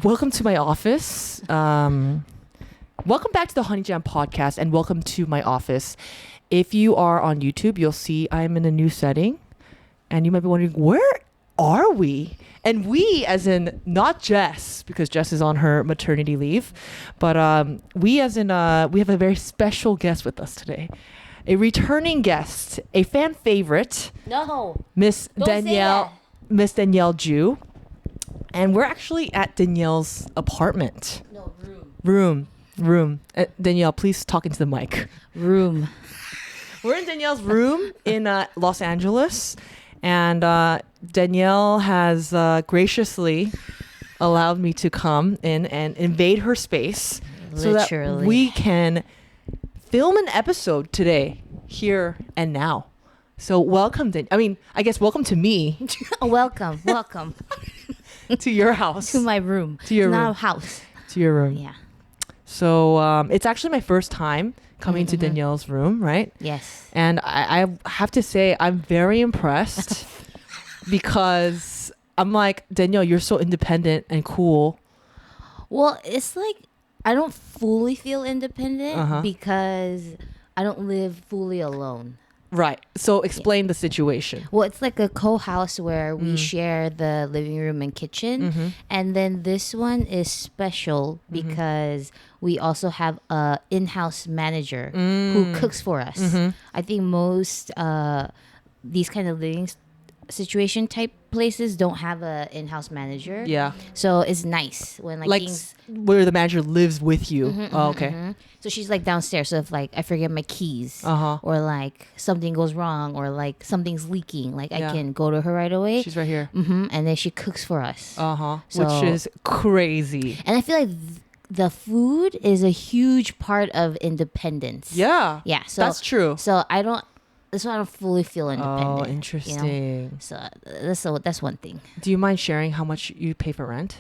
Welcome to my office. Welcome back to the Honey Jam podcast and welcome to my office. If you are on YouTube, you'll see I'm in a new setting and you might be wondering, where are we? And we, as in not Jess, because Jess is on her maternity leave, but we as in we have a very special guest with us today. A returning guest, a fan favorite. No. Miss Danielle Joo. And we're actually at Danielle's apartment. No, Room. Danielle, please talk into the mic. Room. We're in Danielle's room in Los Angeles. And Danielle has graciously allowed me to come in and invade her space. Literally. So that we can film an episode today, here and now. So welcome, I guess welcome to me. Welcome. To your house. To my room. To your room. room. Not a house. To your room. Yeah. So it's actually my first time coming to Danielle's room, right? Yes. And I have to say I'm very impressed because I'm like, Danielle, you're so independent and cool. Well, it's like I don't fully feel independent because I don't live fully alone. Right. So explain the situation. Well, it's like a co-house where we share the living room and kitchen. And then this one is special because we also have a in-house manager who cooks for us. I think most these kind of living situation type places don't have a in-house manager. Yeah. So it's nice when like things where the manager lives with you. Okay. So she's like downstairs. So if like I forget my keys or like something goes wrong or like something's leaking, like I can go to her right away. She's right here. And then she cooks for us. So, which is crazy. And I feel like the food is a huge part of independence. Yeah. Yeah. So that's true. So that's why I don't fully feel independent. Oh, interesting. You know? So that's one thing. Do you mind sharing how much you pay for rent?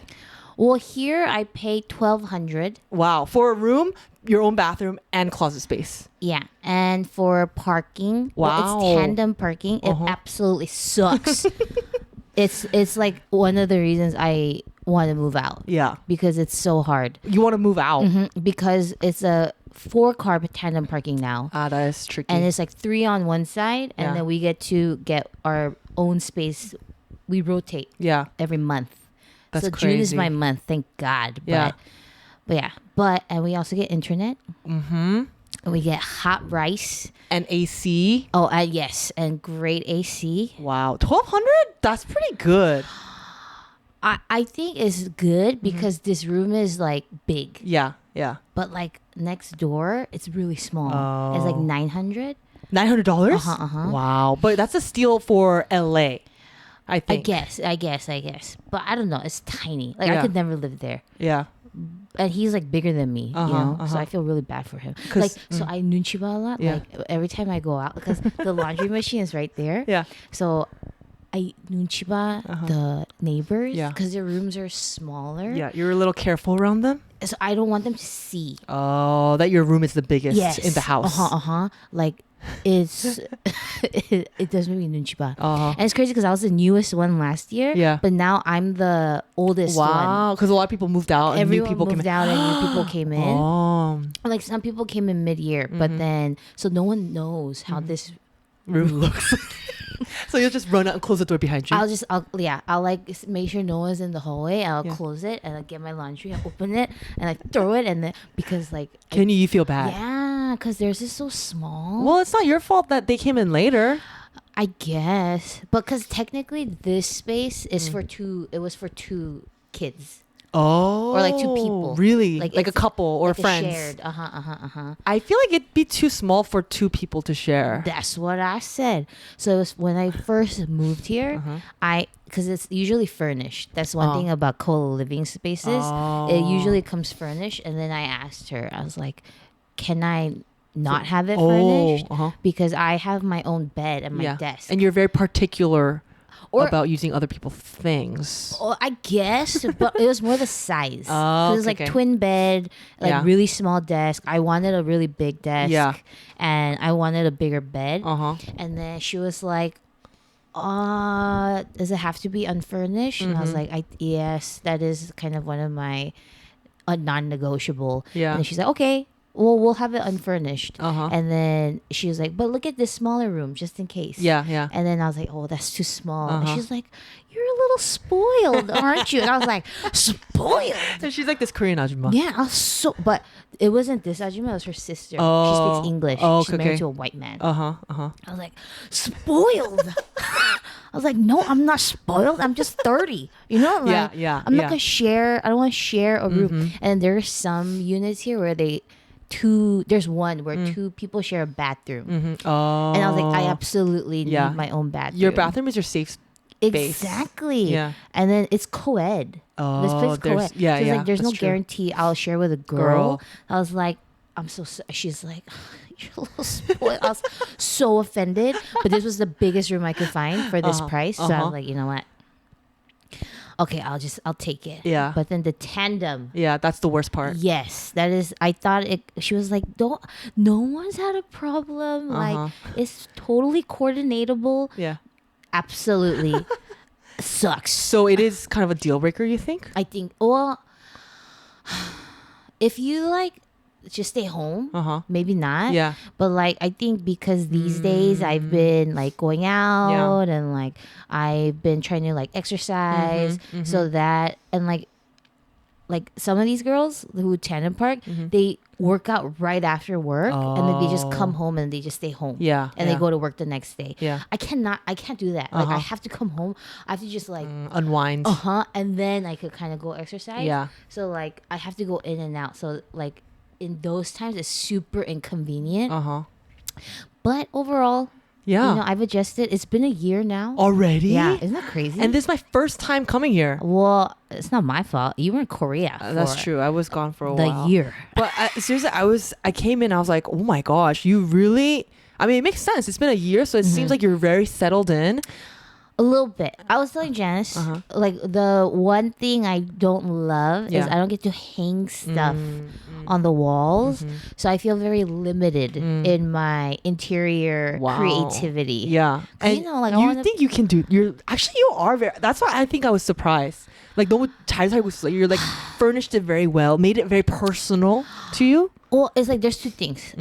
Well, here I pay $1,200. Wow. For a room, your own bathroom, and closet space. Yeah. And for parking, wow. Well, it's tandem parking. It absolutely sucks. It's like one of the reasons I want to move out. Yeah. Because it's so hard. You want to move out? Because it's a 4-car tandem parking now. Ah, that is tricky. And it's like 3 on one side, and then we get to get our own space. We rotate. Yeah. Every month. That's so crazy. June is my month, thank God. And we also get internet. And we get hot rice and AC. Oh, yes, and great AC. Wow, 1,200? That's pretty good. I think it's good because this room is like big. Yeah. But like next door, it's really small. Oh. It's like $900. $900? Wow, but that's a steal for LA. I think. I guess. But I don't know. It's tiny. Like I could never live there. Yeah. And he's like bigger than me, you know. So I feel really bad for him. Like, so I nunchi a lot. Yeah. Like every time I go out, because the laundry machine is right there. Yeah. So I nunchi the neighbors because their rooms are smaller. Yeah, you're a little careful around them. So I don't want them to see. Oh, that your room is the biggest in the house. Like it's it does make me nunchiba. And it's crazy because I was the newest one last year. Yeah. But now I'm the oldest one. Wow, because a lot of people moved out and Everyone new people moved came out and new people came in. Oh. Like some people came in mid-year, but then so no one knows how this room looks. So you'll just run out and close the door behind you. I'll like make sure no one's in the hallway. I'll close it and I'll get my laundry and open it and like throw it and then because like you feel bad? Yeah, because theirs is so small. Well, it's not your fault that they came in later. I guess, but because technically this space is for two. It was for 2 kids. Oh, or like 2 people. Really? Like a couple or like friends. Shared. I feel like it'd be too small for 2 people to share. That's what I said. So it was when I first moved here, because it's usually furnished. That's one thing about co-living spaces. It usually comes furnished. And then I asked her, I was like, can I not have it furnished? Because I have my own bed and my desk. And you're very particular about using other people's things. Oh, I guess, but it was more the size. It was like twin bed, like really small desk. I wanted a really big desk, and I wanted a bigger bed. And then she was like, does it have to be unfurnished? And I was like, yes, that is kind of one of my non-negotiable. Yeah. And then she's like, okay, well, we'll have it unfurnished. Uh-huh. And then she was like, but look at this smaller room just in case. Yeah, yeah. And then I was like, oh, that's too small. And she's like, you're a little spoiled, aren't you? And I was like, spoiled? And she's like this Korean ajumma. Yeah, I was but it wasn't this ajumma, it was her sister. Oh. She speaks English. Oh, She's married to a white man. Uh-huh, uh-huh. I was like, spoiled. I was like, no, I'm not spoiled. I'm just 30. You know? Like, Yeah, I'm not yeah. going to share. I don't want to share a room. And there's some units here where there's one where two people share a bathroom. Oh. And I was like, I absolutely need my own bathroom. Your bathroom is your safe space. Exactly. Yeah. And then it's co-ed. Oh, This place is co-ed. yeah, so it's yeah, like, there's no that's true. guarantee I'll share with a girl. I was like, she's like, you're a little spoiled. I was so offended. But this was the biggest room I could find for this price. So I was like, you know what? Okay, I'll take it. Yeah. But then the tandem. Yeah, that's the worst part. Yes, that is. I thought it. She was like, no one's had a problem. Like, it's totally coordinatable. Yeah. Absolutely sucks. So it is kind of a deal breaker, you think? I think, well, if you like just stay home, maybe not. Yeah. But like, I think because these days I've been like going out and like I've been trying to like exercise, so that, and like some of these girls who tandem park, they work out right after work, and then they just come home and they just stay home. Yeah. And they go to work the next day. Yeah. I can't do that. Like, I have to come home. I have to just like unwind. and then I could kind of go exercise. Yeah. So like I have to go in and out. So like in those times it's super inconvenient. But overall, Yeah. you know, I've adjusted. It's been a year now. Already? Yeah, isn't that crazy? And this is my first time coming here. Well, it's not my fault. You were in Korea. That's for true. I was gone for a The while. year. But seriously, I came in, I was like, oh my gosh, you really, I mean, it makes sense. It's been a year, so it seems like you're very settled in. A little bit. I was telling Janice, like the one thing I don't love is I don't get to hang stuff on the walls. So I feel very limited in my interior creativity. Yeah. And you know, like you think you can do, you are very, that's why I think I was surprised. Like, 너무 잘 살고 있어. You're like furnished it very well, made it very personal to you. Well, it's like there's two things.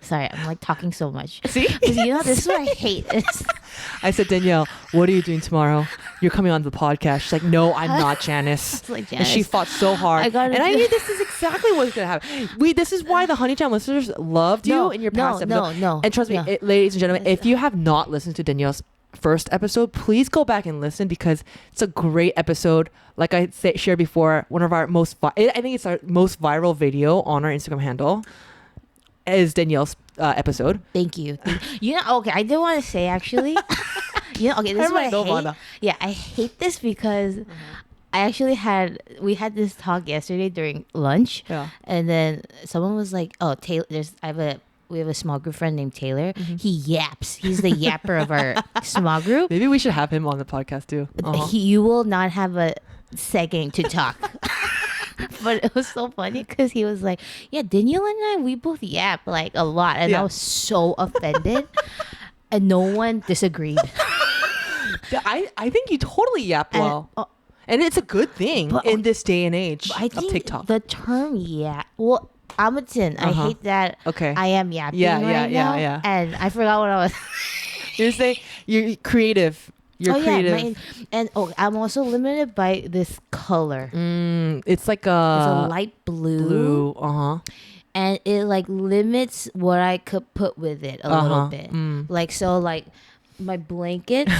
Sorry, I'm like talking so much. See? 'Cause, you know, this is what I hate. I said, Danielle, what are you doing tomorrow? You're coming on the podcast. She's like, no, I'm not, Janice. It's like, And she Janice, fought so hard. I gotta and I do- knew this is exactly what's going to happen. This is why the Honey Jam listeners loved you in your past episode. No. And trust me, ladies and gentlemen, if you have not listened to Danielle's first episode, please go back and listen because it's a great episode. Like I shared before, one of our I think it's our most viral video on our Instagram handle is Danielle's episode. Thank you. You know, okay, I did want to say actually, you know, okay, this is what I hate. Yeah, I hate this because we had this talk yesterday during lunch, and then someone was like, "Oh, Taylor, we have a small group friend named Taylor. He yaps. He's the yapper of our small group. Maybe we should have him on the podcast too. You will not have a second to talk." But it was so funny because he was like, yeah, Danielle and I, we both yap like a lot. And I was so offended. And no one disagreed. I think you totally yap well. And it's a good thing in this day and age I of think TikTok. the term yap, well, Amatin, I hate that I am yapping right now. Yeah. And I forgot what I was. You're saying you're creative. You're creative. I'm also limited by this color. It's like It's a light blue. And it like limits what I could put with it a little bit. Like, so like my blankets.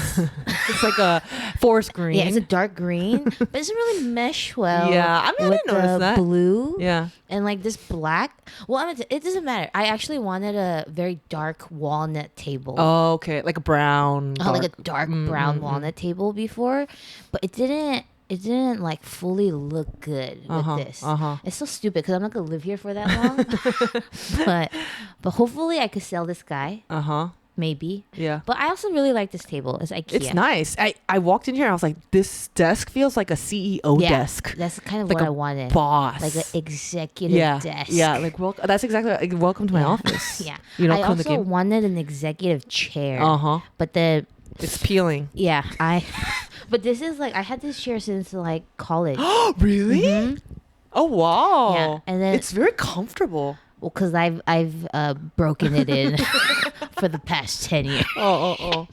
It's like a forest green. Yeah, it's a dark green, but it doesn't really mesh well. Yeah, I mean, I didn't notice that. Blue. Yeah. And like this black. Well, it doesn't matter. I actually wanted a very dark walnut table. Oh, okay. Like a brown. Like a dark brown walnut table before, but it didn't like fully look good with this. It's so stupid because I'm not gonna live here for that long. but hopefully I could sell this guy. Maybe. Yeah. But I also really like this table. It's IKEA. It's nice. I walked in here and I was like, this desk feels like a CEO desk. That's kind of like what I wanted. Boss. Like an executive desk. Yeah. Like, that's exactly welcome to my office. Yeah. You know, I also wanted an executive chair. But the It's peeling. Yeah, but this is like I had this chair since like college. Really? Mhm. Oh wow. Yeah, and then It's very comfortable. well, because I've broken it in for the past 10 years. Oh.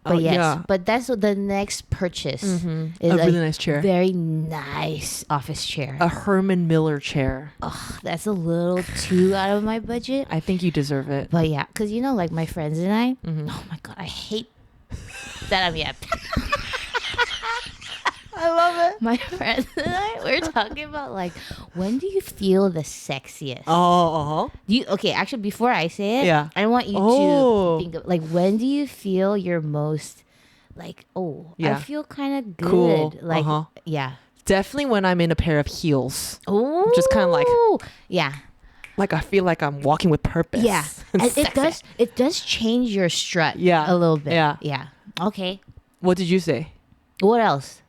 But yes, yeah. but that's what the next purchase is. A really nice chair. Very nice office chair. A Herman Miller chair. Ugh, that's a little too out of my budget. I think you deserve it. But yeah, because you know, like my friends and I, Mm-hmm. oh my God, I hate that I'm yep. I love it. My friends and I, we're talking about like, when do you feel the sexiest? Oh, Okay, actually, before I say it, Yeah. I want you Oh. to think of like, when do you feel your most like, I Yeah. feel kind of good. Cool. Like, Uh-huh. yeah. definitely when I'm in a pair of heels. Oh, Just kinda like- yeah. Like I feel like I'm walking with purpose. Yeah, and and sexy. it does change your strut. Yeah. a little bit. Yeah. Okay. What did you say? What else?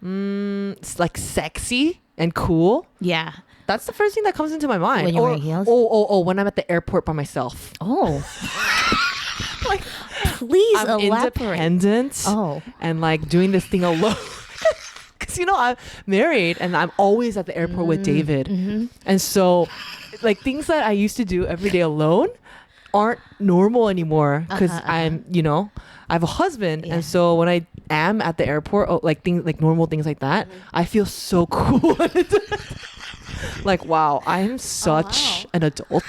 It's like sexy and cool. Yeah. That's the first thing that comes into my mind. When you're Or- wearing heels? Oh, when I'm at the airport by myself. Oh. Like Please I'm elaborate. independent Oh. and like doing this thing alone. Because I'm married and I'm always at the airport with David. Mm-hmm. And so like things that I used to do every day alone aren't normal anymore because I'm, I have a husband. Yeah. And so when I am at the airport, like things like normal things like that, I feel so cool. Like, wow, I am such an adult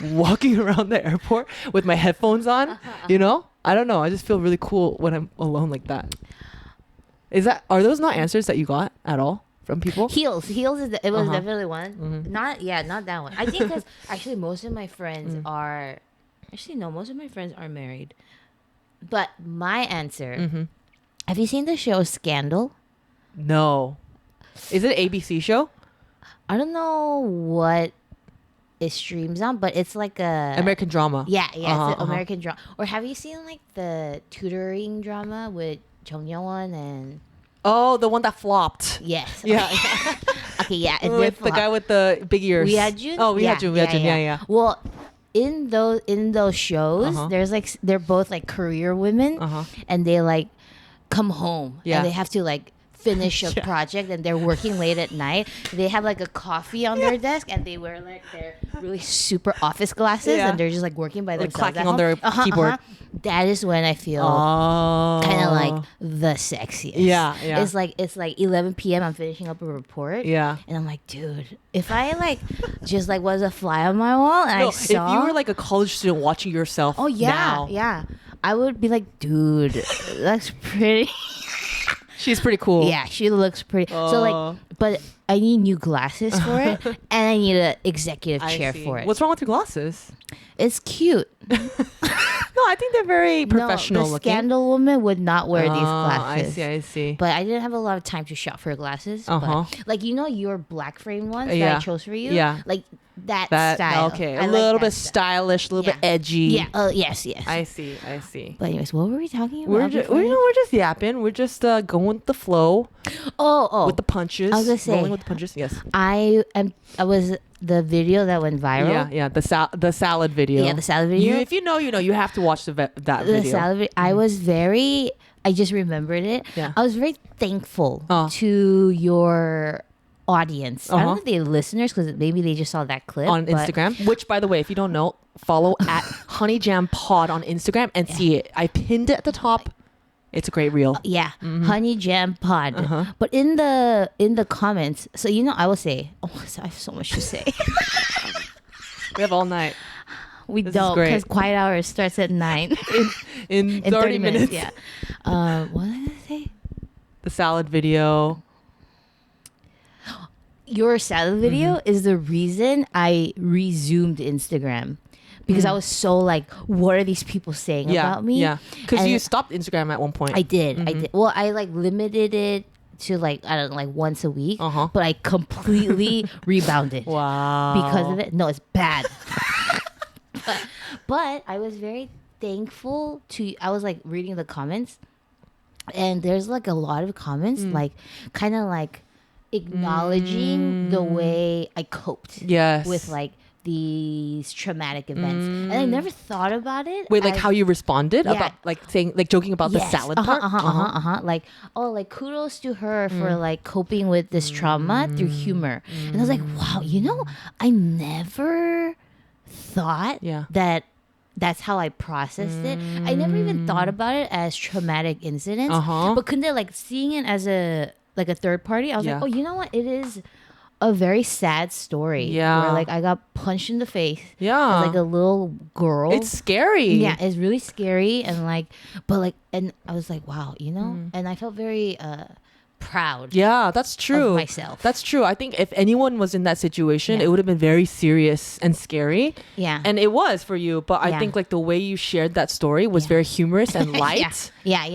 walking around the airport with my headphones on, I don't know. I just feel really cool when I'm alone like that. Are those not answers that you got at all from people? Heels is it was Uh-huh. definitely one. Mhm. Not that one. I think because actually most of my friends are most of my friends are married. But my answer, Mm-hmm. have you seen the show Scandal? No. Is it an ABC show? I don't know what it streams on, but it's like a American drama. Yeah, Uh-huh, it's an uh-huh. American drama. Or have you seen like the tutoring drama with Jung Yeon and Oh, the one that flopped. yes, Yeah. okay, yeah, it did With the flop. guy with the big ears. We had Jun. Oh, we had Jun. Yeah. Well, in those shows, Uh-huh. there's like they're both like career women, Uh-huh. and they like come home Yeah. and they have to like finish a Yeah. project, and they're working late at night. They have like a coffee on their desk, and they wear like their really super office glasses, Yeah. and they're just like working by Like themselves. clacking at on their home. keyboard. That is when I feel Oh. kind of like the sexiest. Yeah. It's like 11 p.m. I'm finishing up a report. Yeah. And I'm like, dude, if I like just like was a fly on my wall and No, I saw, if you were like a college student watching yourself oh yeah, now, yeah, I would be like, dude, that's pretty. she's pretty cool. Yeah, she looks pretty. So Oh. like, but I need new glasses for it, and I need an executive I chair see. for it. What's wrong with your glasses? It's cute. No, I think they're very professional no, the looking. Scandal woman would not wear these Oh, glasses. I see. But I didn't have a lot of time to shop for glasses. Uh-huh. But like your black frame ones that Yeah. I chose for you. Yeah. Like that That style. okay, I a like little that bit style. stylish, a little bit Yeah. edgy. Yeah. Yes. I see. But anyways, what were we talking about? We're just, we're just yapping. We're just going with the flow, oh. with the punches. I was gonna say- rolling with the punches. Yes. I was the video that went viral. Yeah. The salad video. Yeah, the salad video. If you know, you know. You have to watch that The video. salad video. I was very. I just remembered it. Yeah. I was very thankful Oh. to your audience. I don't Uh-huh. know if they're listeners because maybe they just saw that clip On but- Instagram, which by the way, if you don't know, follow at Honey Jam Pod on Instagram and see it. I pinned it at the top. It's a great reel. Yeah, Honey Jam Pod. Uh-huh. But in the comments, so I will say, I have so much to say. We have all night We This is don't great. because quiet hour starts at 9 in in 30 minutes. Yeah. What did I gonna say? The salad video. Your salad video Mm-hmm. is the reason I resumed Instagram. Because I was so like, what are these people saying about me? Yeah, because And you stopped Instagram at one point. I did. I Mm-hmm. did. Well, I like limited it to like, I don't know, like once a week. Uh-huh. But I completely rebounded. Wow. Because of it. No, it's bad. but I was very thankful to, I was like reading the comments. And there's like a lot of comments, like kind of like acknowledging the way I coped Yes. with like these traumatic events, and I never thought about it. Wait, like as- how you responded Yeah. about like saying like joking about the Yes. salad part? Like, oh, like kudos to her for like coping with this trauma through humor. And I was like, wow, I never thought Yeah. that that's how I processed it. I never even thought about it as traumatic incidents. But couldn't like seeing it as a third party, I was Yeah. like, oh, you know what? It is a very sad story. Yeah. Where like I got punched in the face. Yeah. As like a little girl. It's scary. Yeah, it's really scary and like, but like, and I was like, wow, and I felt very proud. Yeah, that's true. Of myself. That's true. I think if anyone was in that situation, Yeah. it would have been very serious and scary. Yeah. And it was for you, but I Yeah. think like the way you shared that story was very humorous and light. Yeah.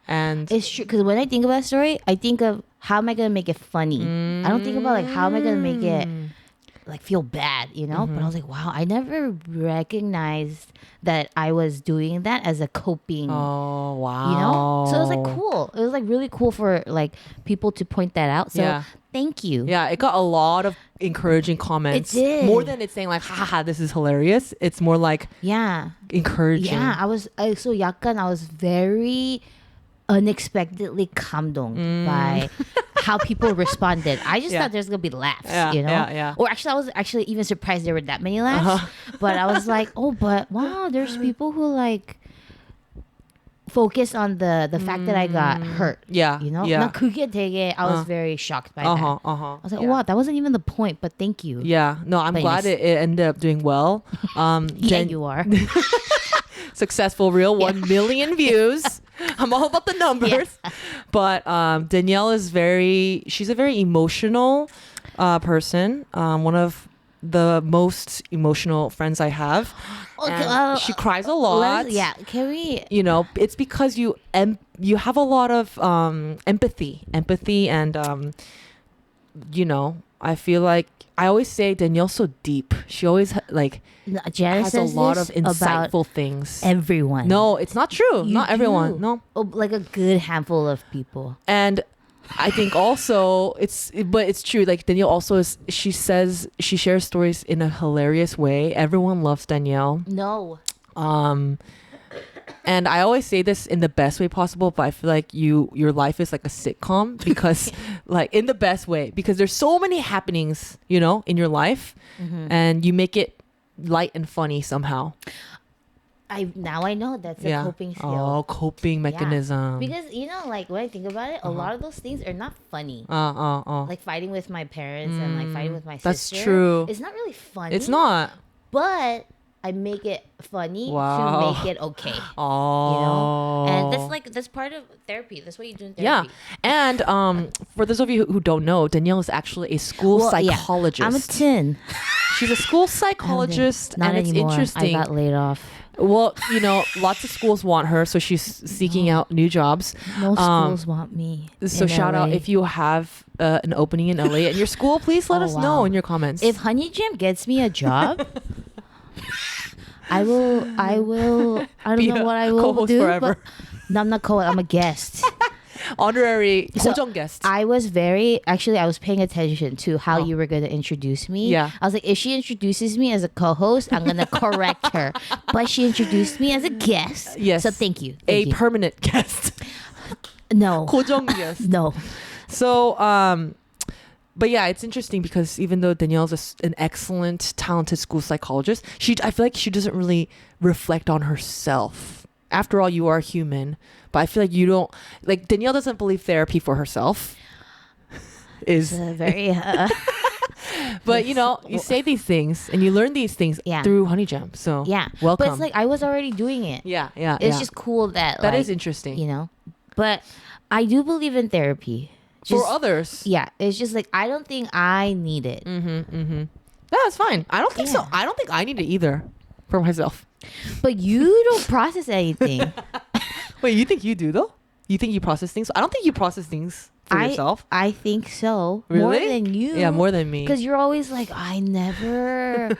And It's true because when I think of that story, I think of how am I gonna make it funny. I don't think about like how am I gonna make it like feel bad, But I was like, wow, I never recognized that I was doing that as a coping. oh wow. So it was like cool. It was like really cool for like people to point that out. So Yeah. thank you. Yeah, it got a lot of encouraging comments. It did. More than it's saying like, haha, this is hilarious. It's more like Yeah. encouraging. Yeah. I was very unexpectedly 감동 by how people responded. I just Yeah. thought there's gonna be laughs, Yeah, yeah. Or actually, I was actually even surprised there were that many laughs. But I was like, oh, but wow, there's people who like focus on the fact that I got hurt. Yeah. Yeah. 나 그게 되게 I was very shocked by that. I was like, Yeah. wow, that wasn't even the point, but thank you. Yeah. No, I'm Thanks. glad it ended up doing well. Yeah, you are. Successful reel, 1 million views. I'm all about the numbers. But Danielle is she's a very emotional person. One of the most emotional friends I have. Okay, And she cries a lot. Can we? It's because you have a lot of empathy and I feel like I always say Danielle's so deep. She always Janice has a says lot of this about insightful things. everyone. No, it's not true. You Not everyone. do. No. Oh, like a good handful of people. And I think also it's true. Like Danielle also she shares stories in a hilarious way. Everyone loves Danielle. No. And I always say this in the best way possible, but I feel like your life is like a sitcom because like in the best way, because there's so many happenings, in your life and you make it light and funny somehow. Now I know that's a coping skill. Oh, coping mechanism. Because like when I think about it, a lot of those things are not funny. Like fighting with my parents and like fighting with my sister. That's true. It's not really funny. It's not. But I make it funny Wow. to make it okay. Oh. And that's part of therapy. That's what you do in Yeah. therapy. And for those of you who don't know, Danielle is actually a school psychologist. I'm a 10. She's a school psychologist, Not and it's anymore. interesting. I got laid off. Well, lots of schools want her, so she's seeking out new jobs. No schools want me. So in shout out LA. if you have an opening in LA at your school, please let us know wow. in your comments. If Honey Jam gets me a job, I will. I don't Be know a what I will co-host do. forever. But no, I'm not co. I'm a guest. Honorary So, 고정 guest. I was paying attention to how you were going to introduce me. Yeah. I was like, if she introduces me as a co-host, I'm going to correct her. But she introduced me as a guest. Yes. So thank you. a Thank you. permanent guest. No. 고정 guest. No. So, but yeah, it's interesting because even though Danielle's an excellent, talented school psychologist, I feel like she doesn't really reflect on herself. After all, you are human, but I feel like you don't, like Danielle doesn't believe therapy for herself. It's a very... But you say these things and you learn these things through Honey Jam. So yeah. welcome. But it's like I was already doing it. Yeah. It's just cool that that like, is interesting. But I do believe in therapy. For others. Yeah. It's just like I don't think I need it. Yeah, that's fine. I don't think so. I don't think I need it either for myself. But you don't process anything. Wait, you think you do though? You think you process things? I don't think you process things for yourself. I think so. Really? More than you. Yeah, more than me. Because you're always like, I never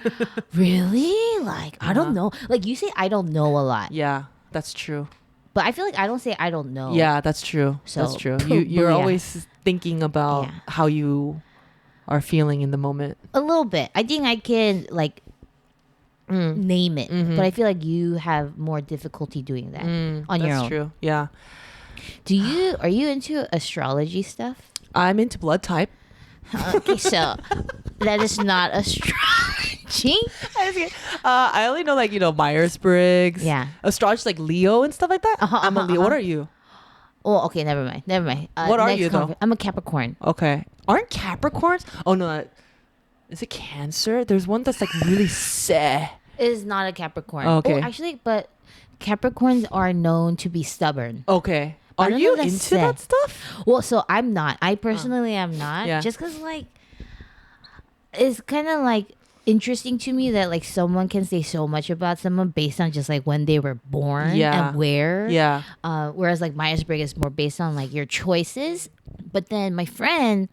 really like. I don't know. Like you say, I don't know a lot. Yeah, that's true. But I feel like I don't say I don't know. Yeah, that's true. So, that's true. You're yeah. always thinking about how you are feeling in the moment. A little bit. I think I can like name it. But I feel like you have more difficulty doing that on your own. That's true. Yeah. Are you into astrology stuff? I'm into blood type. Okay, so that is not astrology. I only know like, Myers-Briggs. Yeah. Astrology like Leo and stuff like that. I'm a Leo. What are you? Oh, okay, never mind. What are you though? I'm a Capricorn. Okay. Aren't Capricorns? Oh no. Is it Cancer? There's one that's like really sad. It is not a Capricorn. Okay. Oh, actually, but Capricorns are known to be stubborn. Okay. I Are don't you know into that's that stuff? Well, so I'm not. I personally am not. Yeah. Just because, like, it's kind of like interesting to me that like someone can say so much about someone based on just like when they were born and where. Yeah. Whereas like Myers-Briggs is more based on like your choices. But then my friend,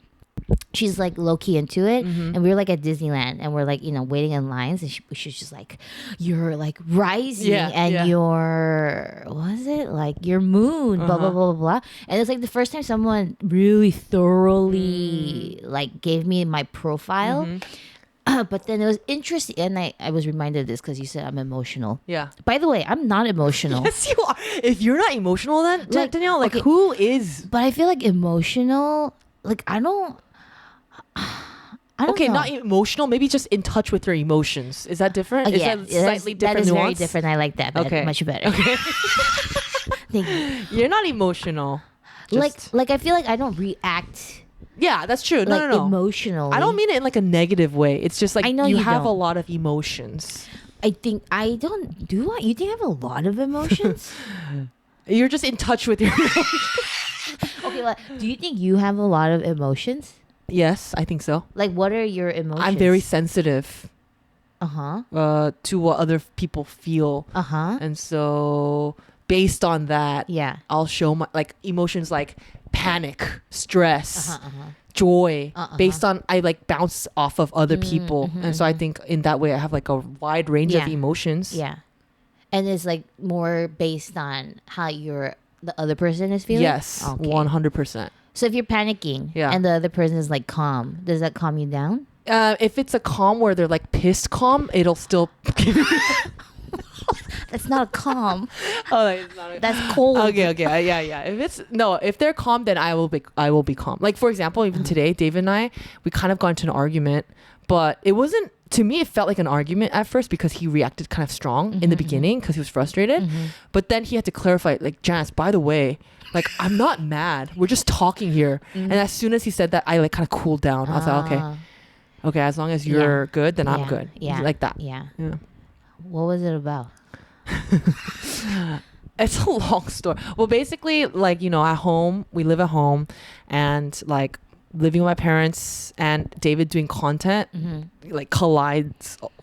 she's like low key into it, and we were like at Disneyland, and we're like waiting in lines, and she's just like, you're like rising, and your what is it like your moon, blah blah blah blah blah, and it's like the first time someone really thoroughly like gave me my profile. But then it was interesting, and I was reminded of this because you said I'm emotional. Yeah. By the way, I'm not emotional. Yes, you are. If you're not emotional, then Like, Danielle, like okay. who is? But I feel like emotional, like I don't Okay, know. not emotional. Maybe just in touch with your emotions. Is that different? Is that slightly different? That is very nuance? different. I like that. Okay. Much better. Okay. Thank you. You're not emotional. Like I feel like I don't react Yeah, that's true. No, like no, no. emotionally. I don't mean it in like a negative way. It's just like I know you you have a don't. lot of emotions. I think I don't. Do I? You think I have a lot of emotions? You're just in touch with your Okay, like, do you think you have a lot of emotions? Yes, I think so. Like, what are your emotions? I'm very sensitive Uh-huh. to what other people feel. Uh-huh. And so based on that, Yeah. I'll show my like emotions like panic, stress, Uh-huh. joy, based on I like bounce off of other people. And so I think in that way I have like a wide range of Yeah. emotions. Yeah. And it's like more based on how the other person is feeling? Yes, Okay. 100%. So if you're panicking Yeah. and the other person is like calm, does that calm you down? If it's a calm where they're like pissed calm, it'll still That's not calm. Oh, it's not That's cold. Okay, yeah. If they're calm, then I will be calm. Like for example, even today, David and I, we kind of got into an argument, but it wasn't. To me, it felt like an argument at first because he reacted kind of strong in the beginning because he was frustrated. But then he had to clarify, like, Janice, by the way, like I'm not mad. We're just talking here. And as soon as he said that, I like kind of cooled down. I was like, okay, as long as you're good, then I'm good. Yeah. Like that. Yeah. Yeah. What was it about? It's a long story. Well, basically, like, at home, we live at home, and like living with my parents and David doing content, like collide,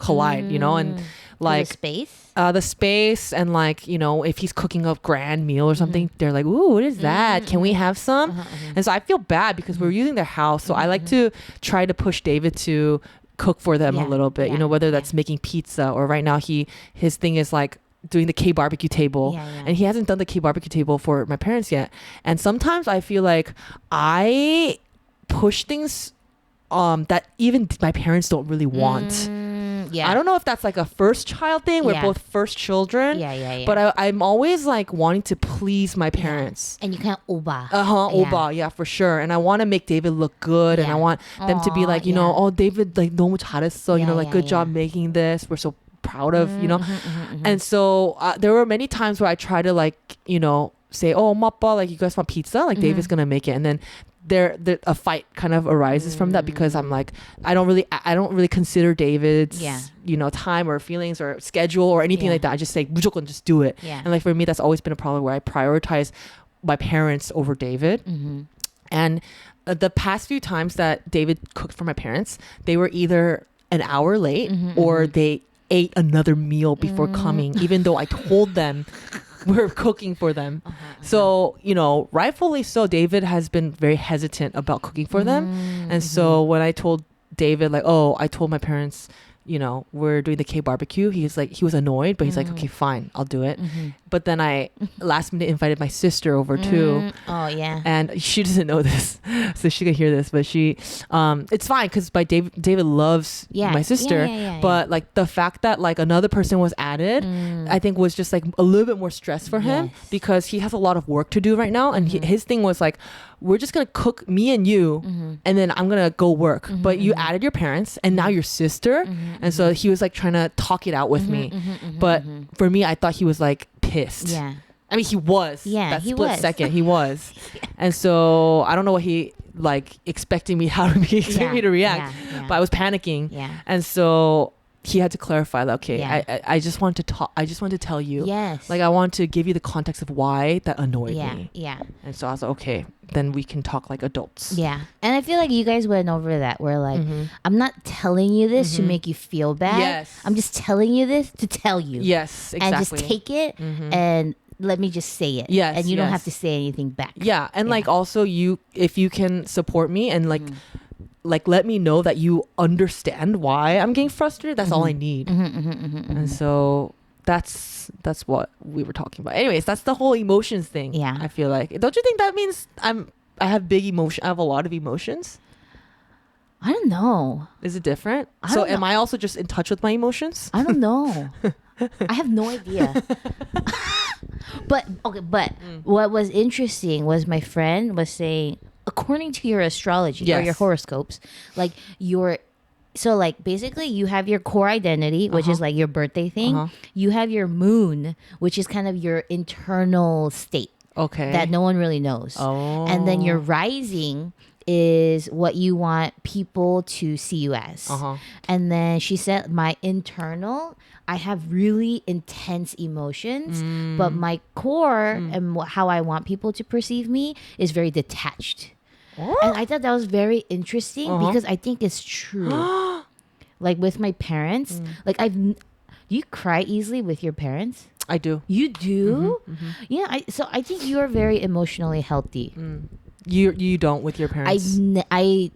and like the space. the space, and like, if he's cooking a grand meal or something, they're like, ooh, what is that? Can we have some? And so I feel bad because we're using their house. So I like to try to push David to cook for them a little bit, whether that's making pizza or right now his thing is like doing the K barbecue table, and he hasn't done the K barbecue table for my parents yet. And sometimes I feel like I push things that even my parents don't really want. I don't know if that's like a first child thing. We're both first children. But I'm always like wanting to please my parents. And you kind of oba. Oba, for sure. And I want to make David look good, and I want them to be like, oh, David, like 너무 잘했어, like good job making this. We're so proud of, And so there were many times where I try to like, say, oh, 엄마, 아빠, like you guys want pizza? Like David's gonna make it, and then a fight kind of arises from that because I'm like, I don't really consider David's time or feelings or schedule or anything like that. I just say 무조건 just do it. And like for me, that's always been a problem where I prioritize my parents over David. And the past few times that David cooked for my parents, they were either an hour late or they ate another meal before coming, even though I told them we're cooking for them. So, rightfully so, David has been very hesitant about cooking for them. And so when I told David, like, oh, I told my parents we're doing the K barbecue. He was annoyed, but he's like, okay, fine, I'll do it. But then I last minute invited my sister over too. Oh yeah. And she doesn't know this, so she can hear this. But she, it's fine because David loves my sister. But like the fact that like another person was added, I think was just like a little bit more stress for him because he has a lot of work to do right now. And his thing was like, we're just gonna cook me and you, and then I'm gonna go work. But you added your parents, and now your sister, and so he was like trying to talk it out with me. But for me, I thought he was like pissed. Yeah. I mean, he was. Yeah, that he split was. second, he was. And so I don't know what he like expecting me me to react, but I was panicking. Yeah. And so he had to clarify that. Okay, Yeah. I just want to talk. I just want to tell you. Yes. Like I want to give you the context of why that annoyed me. Yeah. And so I was like, okay, then we can talk like adults. Yeah. And I feel like you guys went over that. Where like, I'm not telling you this to make you feel bad. Yes. I'm just telling you this to tell you. Yes, exactly. And just take it and let me just say it. Yes. And you don't have to say anything back. Yeah. And like also if you can support me and like let me know that you understand why I'm getting frustrated. That's all I need. And so that's what we were talking about. Anyways, that's the whole emotions thing. Yeah. I feel like. Don't you think that means I have big emotion? I have a lot of emotions. I don't know. Is it different? I So don't know. am I also just in touch with my emotions? I don't know. I have no idea. But what was interesting was my friend was saying, according to your astrology or your horoscopes, like so like basically you have your core identity, which is like your birthday thing. You have your moon, which is kind of your internal state. Okay. That no one really knows. Oh. And then your rising is what you want people to see you as. And then she said, my internal, I have really intense emotions, but my core and how I want people to perceive me is very detached. And I thought that was very interesting because I think it's true. Like with my parents, like do you cry easily with your parents? I do. You do? Yeah. So I think you are very emotionally healthy. You don't with your parents? I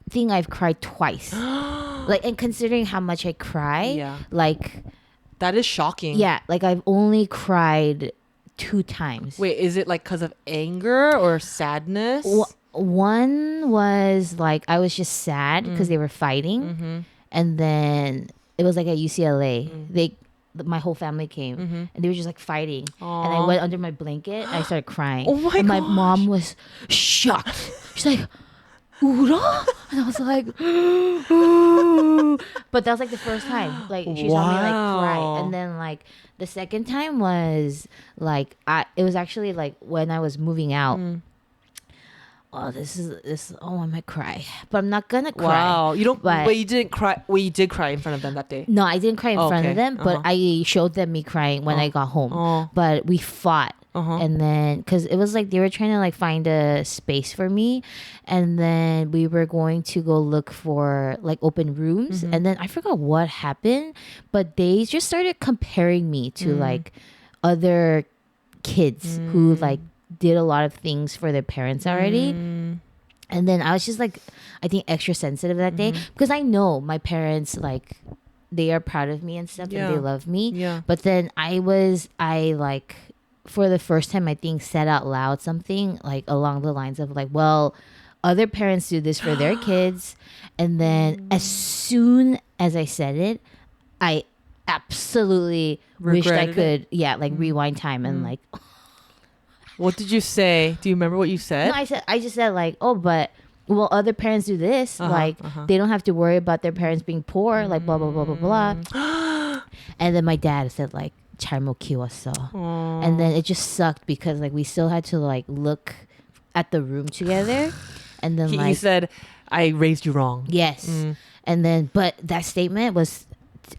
think I've cried twice. Like, and considering how much I cry, like that is shocking. Yeah, like I've only cried 2 times. Wait, is it like because of anger or sadness? One was like I was just sad because they were fighting, and then it was like at UCLA. My whole family came and they were just like fighting. And I went under my blanket and I started crying. Oh my And my gosh. mom was shocked. She's like, Ura? And I was like, ooh. But that was like the first time. Like she saw me like cry. And then like the second time was like it was actually like when I was moving out. Oh, oh, I might cry, but I'm not gonna cry. Wow, you don't. But, wait, you didn't cry. Wait, you did cry in front of them that day. No, I didn't cry in front of okay. them, but I showed them me crying when I got home. But we fought, and then because it was like they were trying to like find a space for me, and then we were going to go look for like open rooms, and then I forgot what happened, but they just started comparing me to like other kids who like did a lot of things for their parents already. And then I was just like, I think extra sensitive that day because I know my parents, like they are proud of me and stuff and they love me. But then I like for the first time, I think said out loud something like along the lines of like, well, other parents do this for their kids. And then as soon as I said it, I absolutely wished I could, rewind time and like, what did you say? Do you remember what you said? No, I just said like, oh, but well, other parents do this. Like they don't have to worry about their parents being poor. Like blah blah blah blah blah. And then my dad said like, 잘못 키웠어. And then it just sucked because like we still had to like look at the room together. And then he said, I raised you wrong. Yes. And then, but that statement was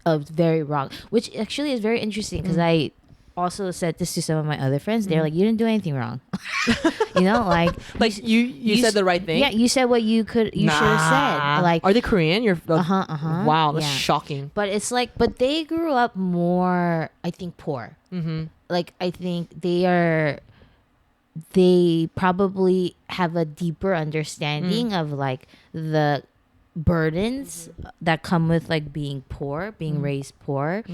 very wrong, which actually is very interesting because I also said this to some of my other friends. They're like, you didn't do anything wrong. You know, like you said the right thing. Yeah, you said what you should have said. Like, are they Korean? You're Wow, that's yeah. shocking. But it's like, but they grew up more, I think, poor. Like I think they probably have a deeper understanding of like the burdens that come with like being poor, being raised poor.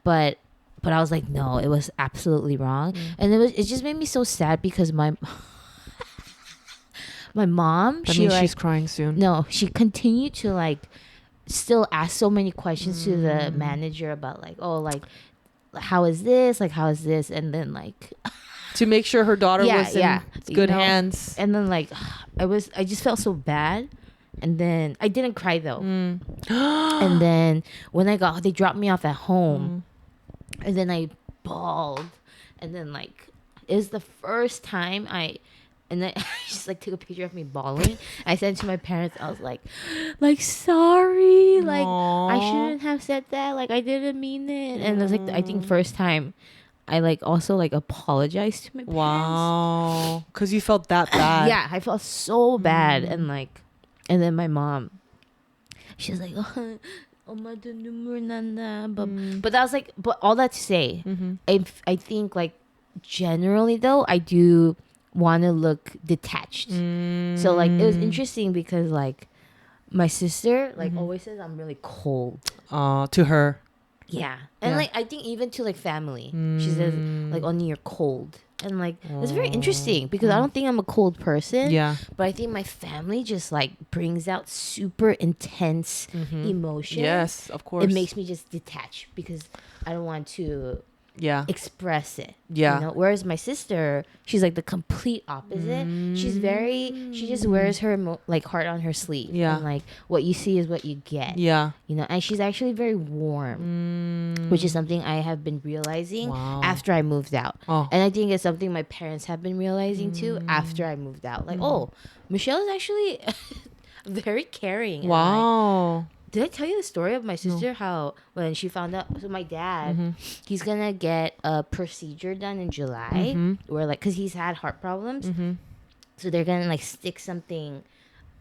But I was like, no, it was absolutely wrong. And it just made me so sad because my mom, That means she's crying soon. no, she continued to like still ask so many questions to the manager about like, oh, like how is this, and then like to make sure her daughter was in good hands. And then like I just felt so bad. And then I didn't cry though. And then when they dropped me off at home, and then I bawled. And then like it was the first time and then I just like took a picture of me bawling. I sent it to my parents. I was like sorry, like I shouldn't have said that. Like I didn't mean it. And it was like I think first time I like also like apologized to my parents. Wow, because you felt that bad. Yeah, I felt so bad. And then my mom, she was like, oh, but that was like, but all that to say, I think like generally though, I do want to look detached. So like it was interesting because like my sister like always says I'm really cold. To her. Yeah. And like I think even to like family, she says like only you're cold. And like it's very interesting because I don't think I'm a cold person. Yeah. But I think my family just like brings out super intense emotion. Yes, of course. It makes me just detach because I don't want to express it. Yeah. You know? Whereas my sister, she's like the complete opposite. She just wears her like heart on her sleeve. Yeah. And like what you see is what you get. Yeah. You know, and she's actually very warm, which is something I have been realizing after I moved out. And I think it's something my parents have been realizing too after I moved out. Like, oh, Michelle is actually very caring. Wow. Did I tell you the story of my sister? How when she found out, so my dad, he's gonna get a procedure done in July, where like, cause he's had heart problems, so they're gonna like stick something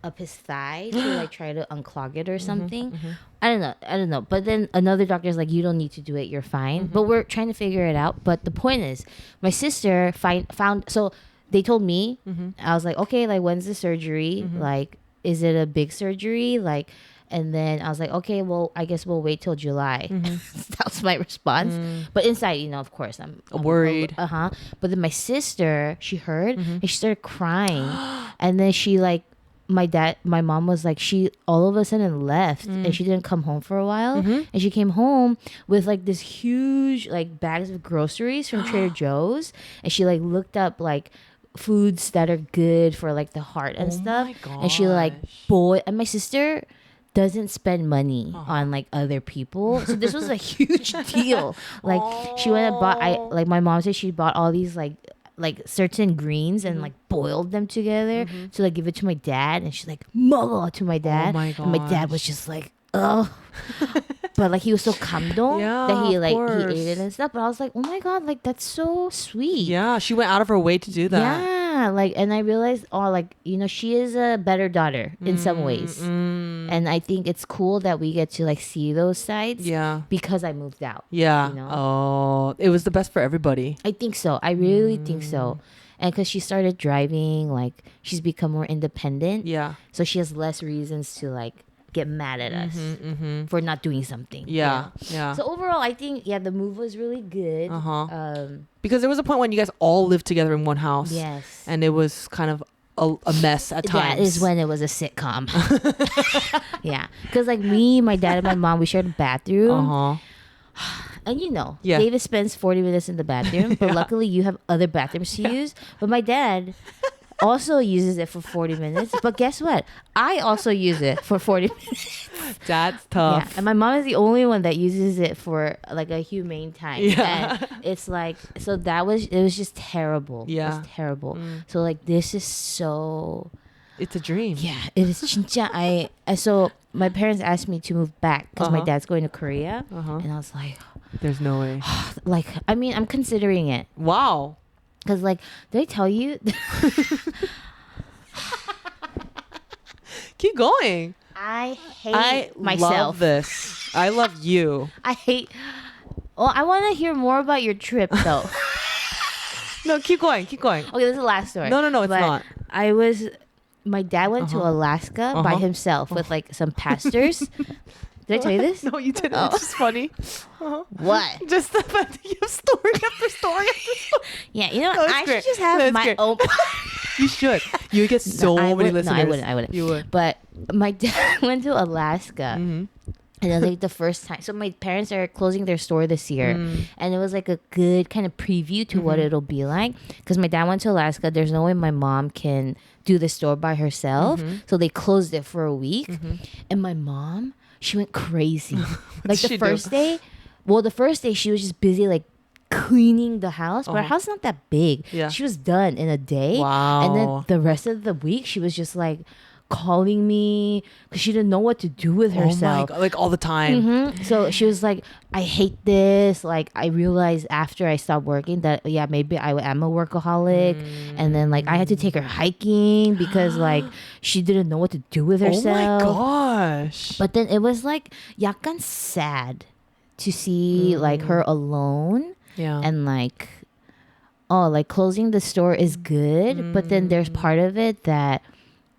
up his thigh to like try to unclog it or something. I don't know. But then another doctor's like, you don't need to do it, you're fine. But we're trying to figure it out. But the point is, my sister found. So they told me, I was like, okay, like when's the surgery? Like, is it a big surgery? Like. And then I was like, okay, well, I guess we'll wait till July. That was my response. But inside, you know, of course, I'm worried. But then my sister, she heard and she started crying. And then she like, my mom was like, she all of a sudden left and she didn't come home for a while. And she came home with like this huge like bags of groceries from Trader Joe's. And she like looked up like foods that are good for like the heart and stuff. And she like and my sister doesn't spend money on like other people, so this was a huge deal. Like she went and bought, like my mom said she bought all these like certain greens and like boiled them together to like give it to my dad, and she's like muggle to my dad. And my dad was just like, oh. But like he was so kamdo that he ate it and stuff. But I was like, oh my god, like that's so sweet. Yeah, she went out of her way to do that. Yeah, like, and I realized, oh, like, you know, she is a better daughter in some ways. And I think it's cool that we get to like see those sides. Yeah. Because I moved out. Yeah. You know? Oh, it was the best for everybody. I think so. I really think so. And because she started driving, like she's become more independent. Yeah. So she has less reasons to like get mad at us for not doing something. Yeah. Yeah. So overall, I think, the move was really good. Because there was a point when you guys all lived together in one house. Yes. And it was kind of a mess at times. That is when it was a sitcom. Yeah. Because like me, my dad, and my mom, we shared a bathroom. And you know, David spends 40 minutes in the bathroom, but luckily you have other bathrooms to use. But my dad also uses it for 40 minutes. But guess what? I also use it for 40 minutes. That's tough. Yeah. And my mom is the only one that uses it for like a humane time. Yeah. And it's like, so it was just terrible. Yeah. It was terrible. So like this is so... It's a dream. Yeah, it is. Chincha. So my parents asked me to move back because my dad's going to Korea. And I was like... There's no way. Like, I mean, I'm considering it. Wow. Because like, did I tell you? Keep going. I hate myself. I love this. I love you. Well, I want to hear more about your trip though. No, keep going. Keep going. Okay, this is the last story. No, it's not. I was my dad went to Alaska by himself with like some pastors. Did I tell you this? No, you didn't. It's just funny. What? Just the fact that you have story after story after story. Yeah, you know, No, it's I great. should just have No, it's my great. own. You should. You would get so many listeners. No, I wouldn't. You would. But my dad went to Alaska. Mm-hmm. And it was like the first time. So my parents are closing their store this year. And it was like a good kind of preview to what it'll be like. Because my dad went to Alaska. There's no way my mom can do the store by herself. So they closed it for a week. And my mom, she went crazy. Like the first day, she was just busy like cleaning the house. But our house is not that big. Yeah. She was done in a day. Wow. And then the rest of the week, she was just like calling me because she didn't know what to do with herself. Oh my God, like all the time. So she was like, I hate this. Like I realized after I stopped working that maybe I am a workaholic. And then like I had to take her hiking because like she didn't know what to do with herself. Oh my gosh. But then it was like 약간 sad to see like her alone. Yeah. And like like closing the store is good, but then there's part of it that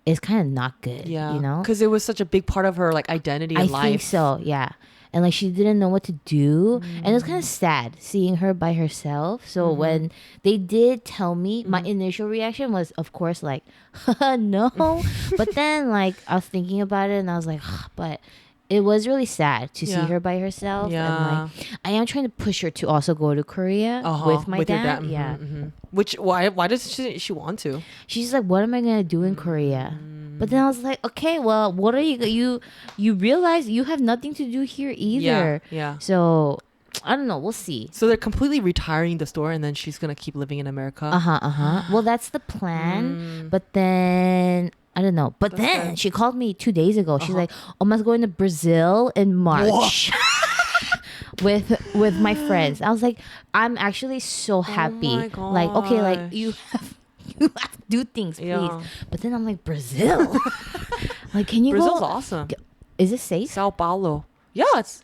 is kind of not good. Yeah. You know? Because it was such a big part of her like identity in life. I think so, yeah. And like she didn't know what to do. And it was kind of sad seeing her by herself. So when they did tell me, my initial reaction was of course like, no. But then like I was thinking about it and I was like, but it was really sad to see her by herself. Yeah. And like I am trying to push her to also go to Korea with my your dad. dad. Yeah. Which why does she want to? She's like, what am I gonna do in Korea? But then I was like, okay, well, what are you realize you have nothing to do here either. Yeah. So I don't know, we'll see. So they're completely retiring the store and then she's gonna keep living in America. Well, that's the plan. But then I don't know. But then she called me 2 days ago. She's like, Oma's going to Brazil in March. with my friends. I was like, I'm actually so happy. my gosh. Like, okay, like you have to do things, please. Yeah. But then I'm like, Brazil. Like, can you Brazil's go? awesome. Is it safe? Sao Paulo. Yeah, it's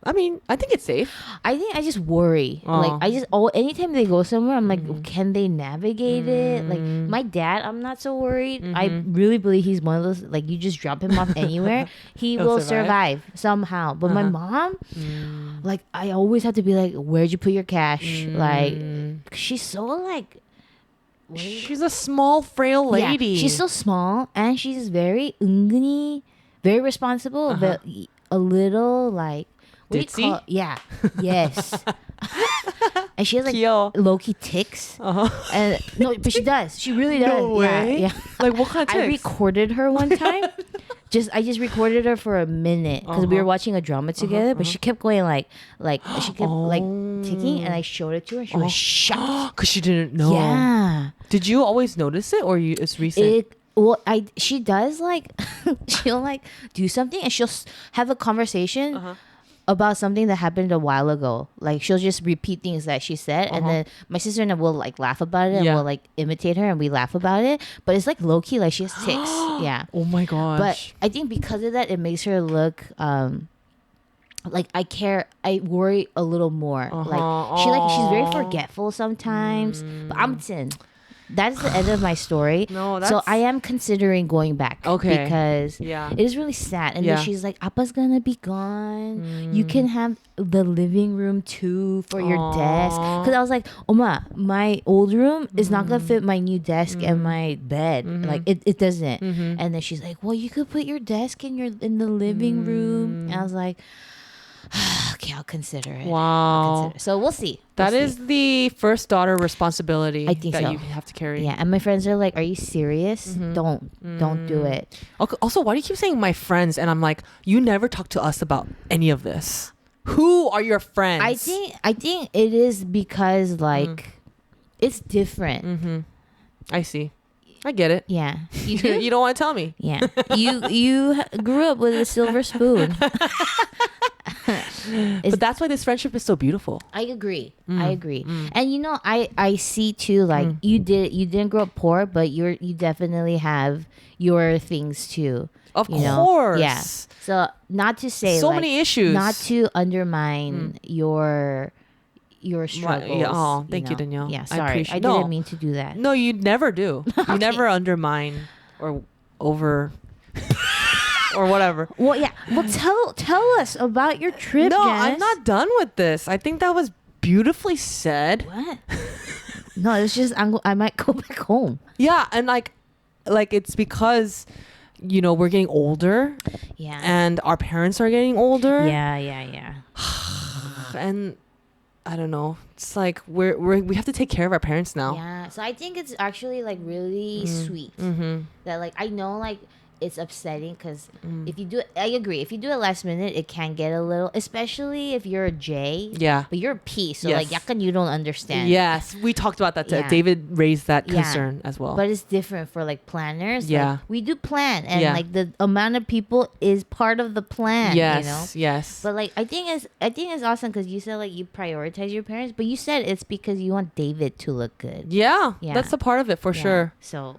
I mean, I think it's safe. I think I just worry. Like I just anytime they go somewhere, I'm like, can they navigate it? Like my dad, I'm not so worried. I really believe he's one of those like you just drop him off anywhere, he will survive somehow. But my mom, like I always have to be like, where'd you put your cash? Like she's so like. She's a small, frail lady. Yeah, she's so small and she's very 은근히, very responsible, but a little like. What do you call? Yeah. Yes. And she has like low-key tics. And no, but she does. She really does. No way. Yeah. Like what kind of tics? I recorded her one time. I just recorded her for a minute because we were watching a drama together, but she kept going like she kept like ticking, and I showed it to her. And she was shocked because she didn't know. Yeah. Did you always notice it, or it's recent? She does like she'll like do something and she'll have a conversation about something that happened a while ago. Like she'll just repeat things that she said, and then my sister and I will like laugh about it and we'll like imitate her and we laugh about it. But it's like low key, like she has tics. Yeah. Oh my gosh. But I think because of that, it makes her look like I worry a little more. Like she's very forgetful sometimes. But 아무튼 that's the end of my story. No, so I am considering going back. Okay. Because it is really sad. And then she's like, Appa's gonna be gone. You can have the living room too for your desk. Because I was like, Oma, my old room is not gonna fit my new desk and my bed. Like it doesn't. And then she's like, well, you could put your desk in the living room. And I was like, okay, I'll consider it. Wow. So we'll see. That is the first daughter responsibility I think that so. you have to carry. Yeah, and my friends are like, are you serious? Don't do it. Also, why do you keep saying my friends? And I'm like, you never talk to us about any of this. Who are your friends? I think it is because like it's different. I see. I get it. Yeah. You do? You don't want to tell me. Yeah. You grew up with a silver spoon. But that's why this friendship is so beautiful. I agree. And you know, I see too, like you didn't grow up poor, but you definitely have your things too. Of course. Know? Yeah. So not to say so like, many issues. Not to undermine your struggles. Thank you, Danielle. Yeah, sorry. I didn't mean to do that. No, you never do. You never undermine or over or whatever. Well, yeah. Well, tell us about your trip. No, Janice. I'm not done with this. I think that was beautifully said. What? No, it's just I might go back home. Yeah, and like it's because we're getting older. Yeah. And our parents are getting older. Yeah. And I don't know. It's like we have to take care of our parents now. Yeah. So I think it's actually like really sweet that like I know like it's upsetting because if you do it, I agree. If you do it last minute, it can get a little, especially if you're a J. Yeah. But you're a P, so Yes. like yakan you don't understand. Yes, we talked about that. Yeah. David raised that Yeah. concern as well. But it's different for like planners. Yeah. Like, we do plan, and Yeah. like the amount of people is part of the plan. yes, You know. yes. But like I think it's awesome because you said like you prioritize your parents, but you said it's because you want David to look good. Yeah, Yeah. that's a part of it for Yeah. sure. So,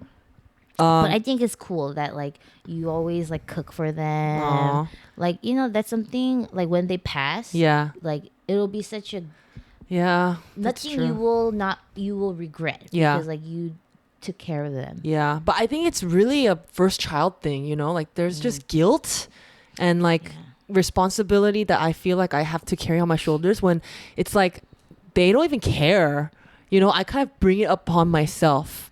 but I think it's cool that like you always like cook for them. Aw. Like that's something like when they pass. Yeah, Like it'll be such a yeah. That's nothing true. you will regret. Yeah. Because like you took care of them. Yeah, but I think it's really a first child thing. Like there's just guilt and like responsibility that I feel like I have to carry on my shoulders when it's like they don't even care. I kind of bring it upon myself.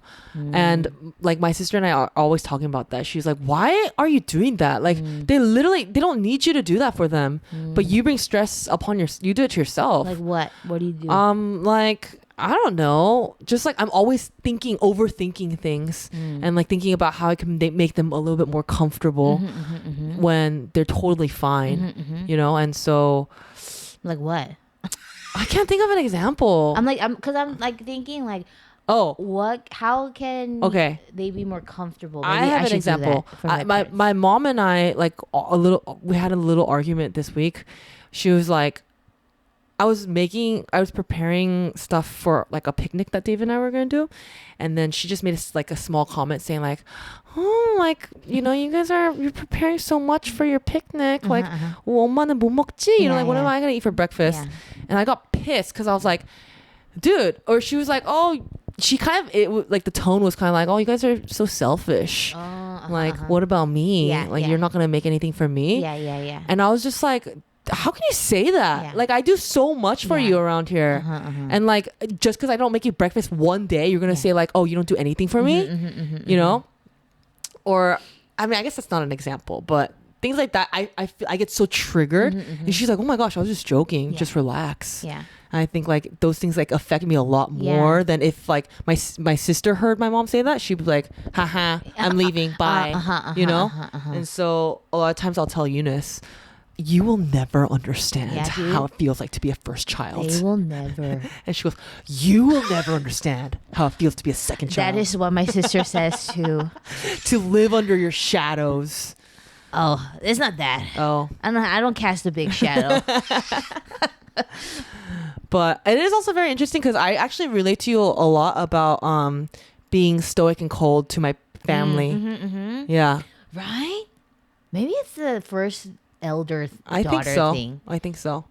And like my sister and I are always talking about that. She's like, why are you doing that? Like they don't need you to do that for them, but you bring stress upon you do it to yourself. Like what? What do you do? Like I don't know, just like I'm always overthinking things and like thinking about how I can make them a little bit more comfortable when they're totally fine, and so Like what? I can't think of an example. I'm like thinking like, oh, how can okay. they be more comfortable? I Maybe have an should do example. that for my parents. My mom and I we had a little argument this week. She was like, I was preparing stuff for like a picnic that Dave and I were going to do. And then she just made a small comment saying like, oh, like, you guys you're preparing so much for your picnic. Like, 엄마는 뭐 먹지? Like, what am I going to eat for breakfast? Yeah. And I got pissed because I was like, dude, or she was like, oh, she kind of, like the tone was kind of like, oh, you guys are so selfish. Like, what about me? Yeah, like, yeah. you're not going to make anything for me? Yeah. And I was just like, how can you say that? Yeah. Like, I do so much for you around here. And like, just because I don't make you breakfast one day, you're going to say like, oh, you don't do anything for me? Or, I mean, I guess that's not an example, but things like that, I get so triggered. And she's like, oh my gosh, I was just joking. Just relax. Yeah. And I think like those things like affect me a lot more than if like my sister heard my mom say that. She'd be like, haha, I'm leaving. Bye. And so a lot of times I'll tell Eunice, you will never understand how it feels like to be a first child. They will never. And she goes, you will never understand how it feels to be a second child. That is what my sister says too. To live under your shadows. Oh, it's not that. Oh. I don't cast a big shadow. But it is also very interesting because I actually relate to you a lot about being stoic and cold to my family. Yeah. Right? Maybe it's the first elder I daughter think so. thing. I think so.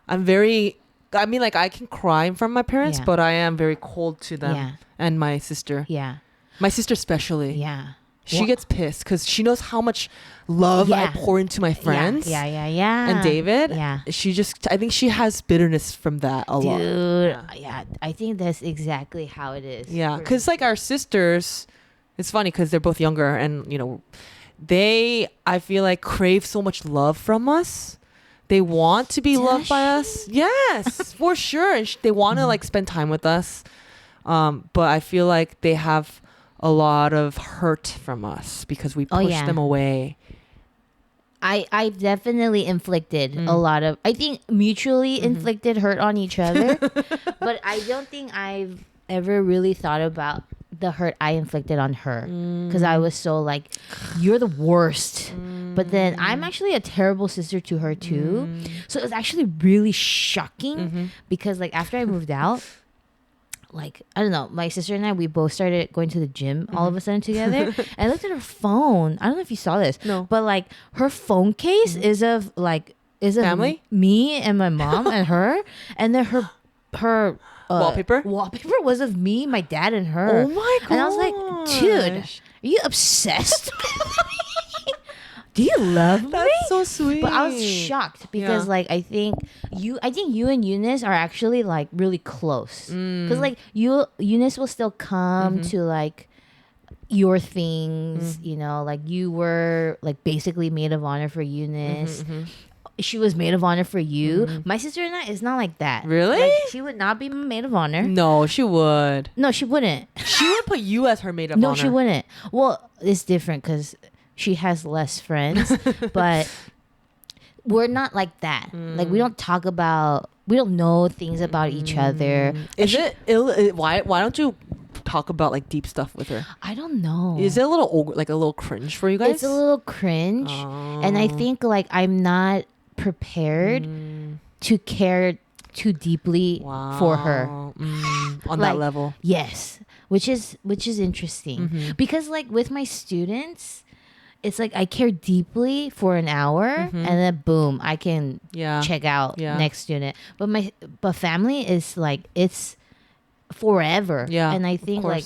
I mean, like I can cry in front of my parents, but I am very cold to them and my sister. Yeah. My sister especially. Yeah. She gets pissed because she knows how much love I pour into my friends. Yeah. And David. Yeah. I think she has bitterness from that a lot. Dude, yeah. I think that's exactly how it is. Yeah. Because like our sisters, it's funny because they're both younger and, they, I feel like, crave so much love from us. They want to be loved by us. Yes, for sure. And they want to like spend time with us. But I feel like they have a lot of hurt from us because we push them away. I've definitely inflicted a lot of, I think mutually inflicted hurt on each other. But I don't think I've ever really thought about the hurt I inflicted on her. Because I was so like, you're the worst. But then I'm actually a terrible sister to her too. So it was actually really shocking because like after I moved out, like, I don't know, my sister and I, we both started going to the gym all of a sudden together. And I looked at her phone. I don't know if you saw this. No. But like her phone case is of family? Me and my mom and her. And then her wallpaper was of me, my dad, and her. Oh my gosh. And I was like, dude, you obsessed? Do you love me? That's so sweet. But I was shocked because like I think you and Eunice are actually like really close. Because like Eunice will still come to like your things, you know, like you were like basically maid of honor for Eunice. She was maid of honor for you. My sister and I, it's not like that. Really? Like, she would not be my maid of honor. No, she would. No, she wouldn't. She would put you as her maid of honor. No, she wouldn't. Well, it's different because she has less friends, but we're not like that. Like we don't talk about, we don't know things about each other. Is it why don't you talk about like deep stuff with her? I don't know. Is it a little cringe for you guys? It's a little cringe, and I think like I'm not prepared to care too deeply for her on like, that level. Yes, which is interesting because like with my students, it's like I care deeply for an hour and then boom, I can check out next student. But family is like it's forever. Yeah, and I think like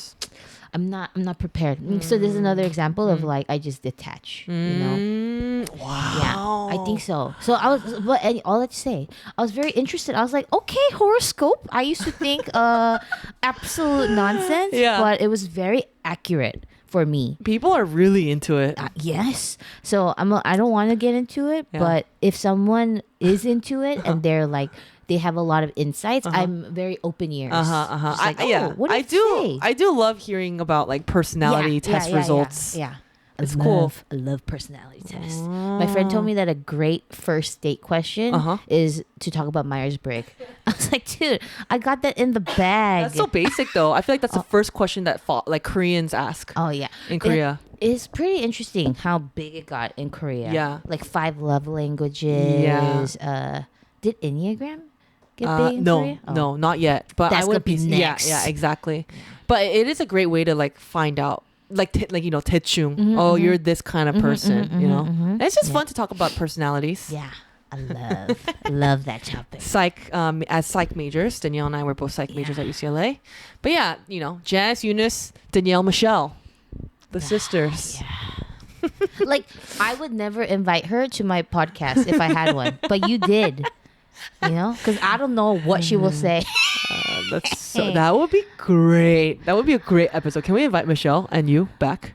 I'm not prepared. So this is another example of like I just detach. You know. Wow. Yeah, I think so. So I was, but all that to say, I was very interested. I was like, okay, horoscope. I used to think absolute nonsense, but it was very accurate for me. People are really into it. Yes. So I don't want to get into it, but if someone is into it and they're like they have a lot of insights, I'm very open ears. Like, what I do love hearing about like personality test results. Yeah. It's cool. I love personality tests. My friend told me that a great first date question is to talk about Myers-Briggs. I was like, dude, I got that in the bag. That's so basic though. I feel like that's the first question that like Koreans ask. Oh yeah, in Korea. It's pretty interesting how big it got in Korea. Yeah, like 5 love languages. Yeah. Did Enneagram get big in Korea? No, not yet. But that's I would be next. Yeah, exactly. But it is a great way to like find out. Like you know, 대충. Oh, you're this kind of person. You know, and it's just fun to talk about personalities. Yeah, I love that topic. Psych, as psych majors, Danielle and I were both psych majors at UCLA. But yeah, you know, Janice, Eunice, Danielle, Michelle, the sisters. Yeah. Like I would never invite her to my podcast if I had one, but you did. You know, because I don't know what she will say. That would be great. That would be a great episode. Can we invite Michelle and you back?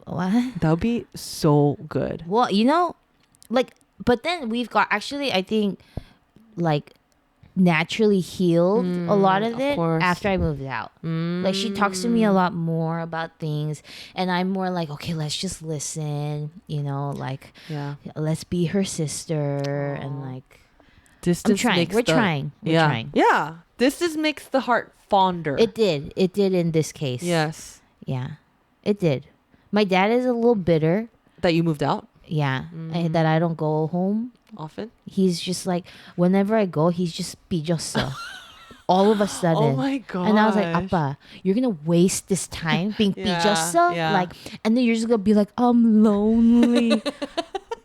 What? That would be so good. Well, you know, like, but then we've got actually, I think, like, naturally healed a lot of it after I moved out. Like, she talks to me a lot more about things, and I'm more like, okay, let's just listen. You know, like, let's be her sister, and like. Distance We're trying. Yeah. Distance makes the heart fonder. It did in this case. Yes. Yeah. It did. My dad is a little bitter. That you moved out? Yeah. That I don't go home. Often? He's just like, whenever I go, he's just 삐졌어. All of a sudden. Oh my god. And I was like, Appa, you're gonna waste this time being 삐졌어? Like, and then you're just gonna be like, I'm lonely.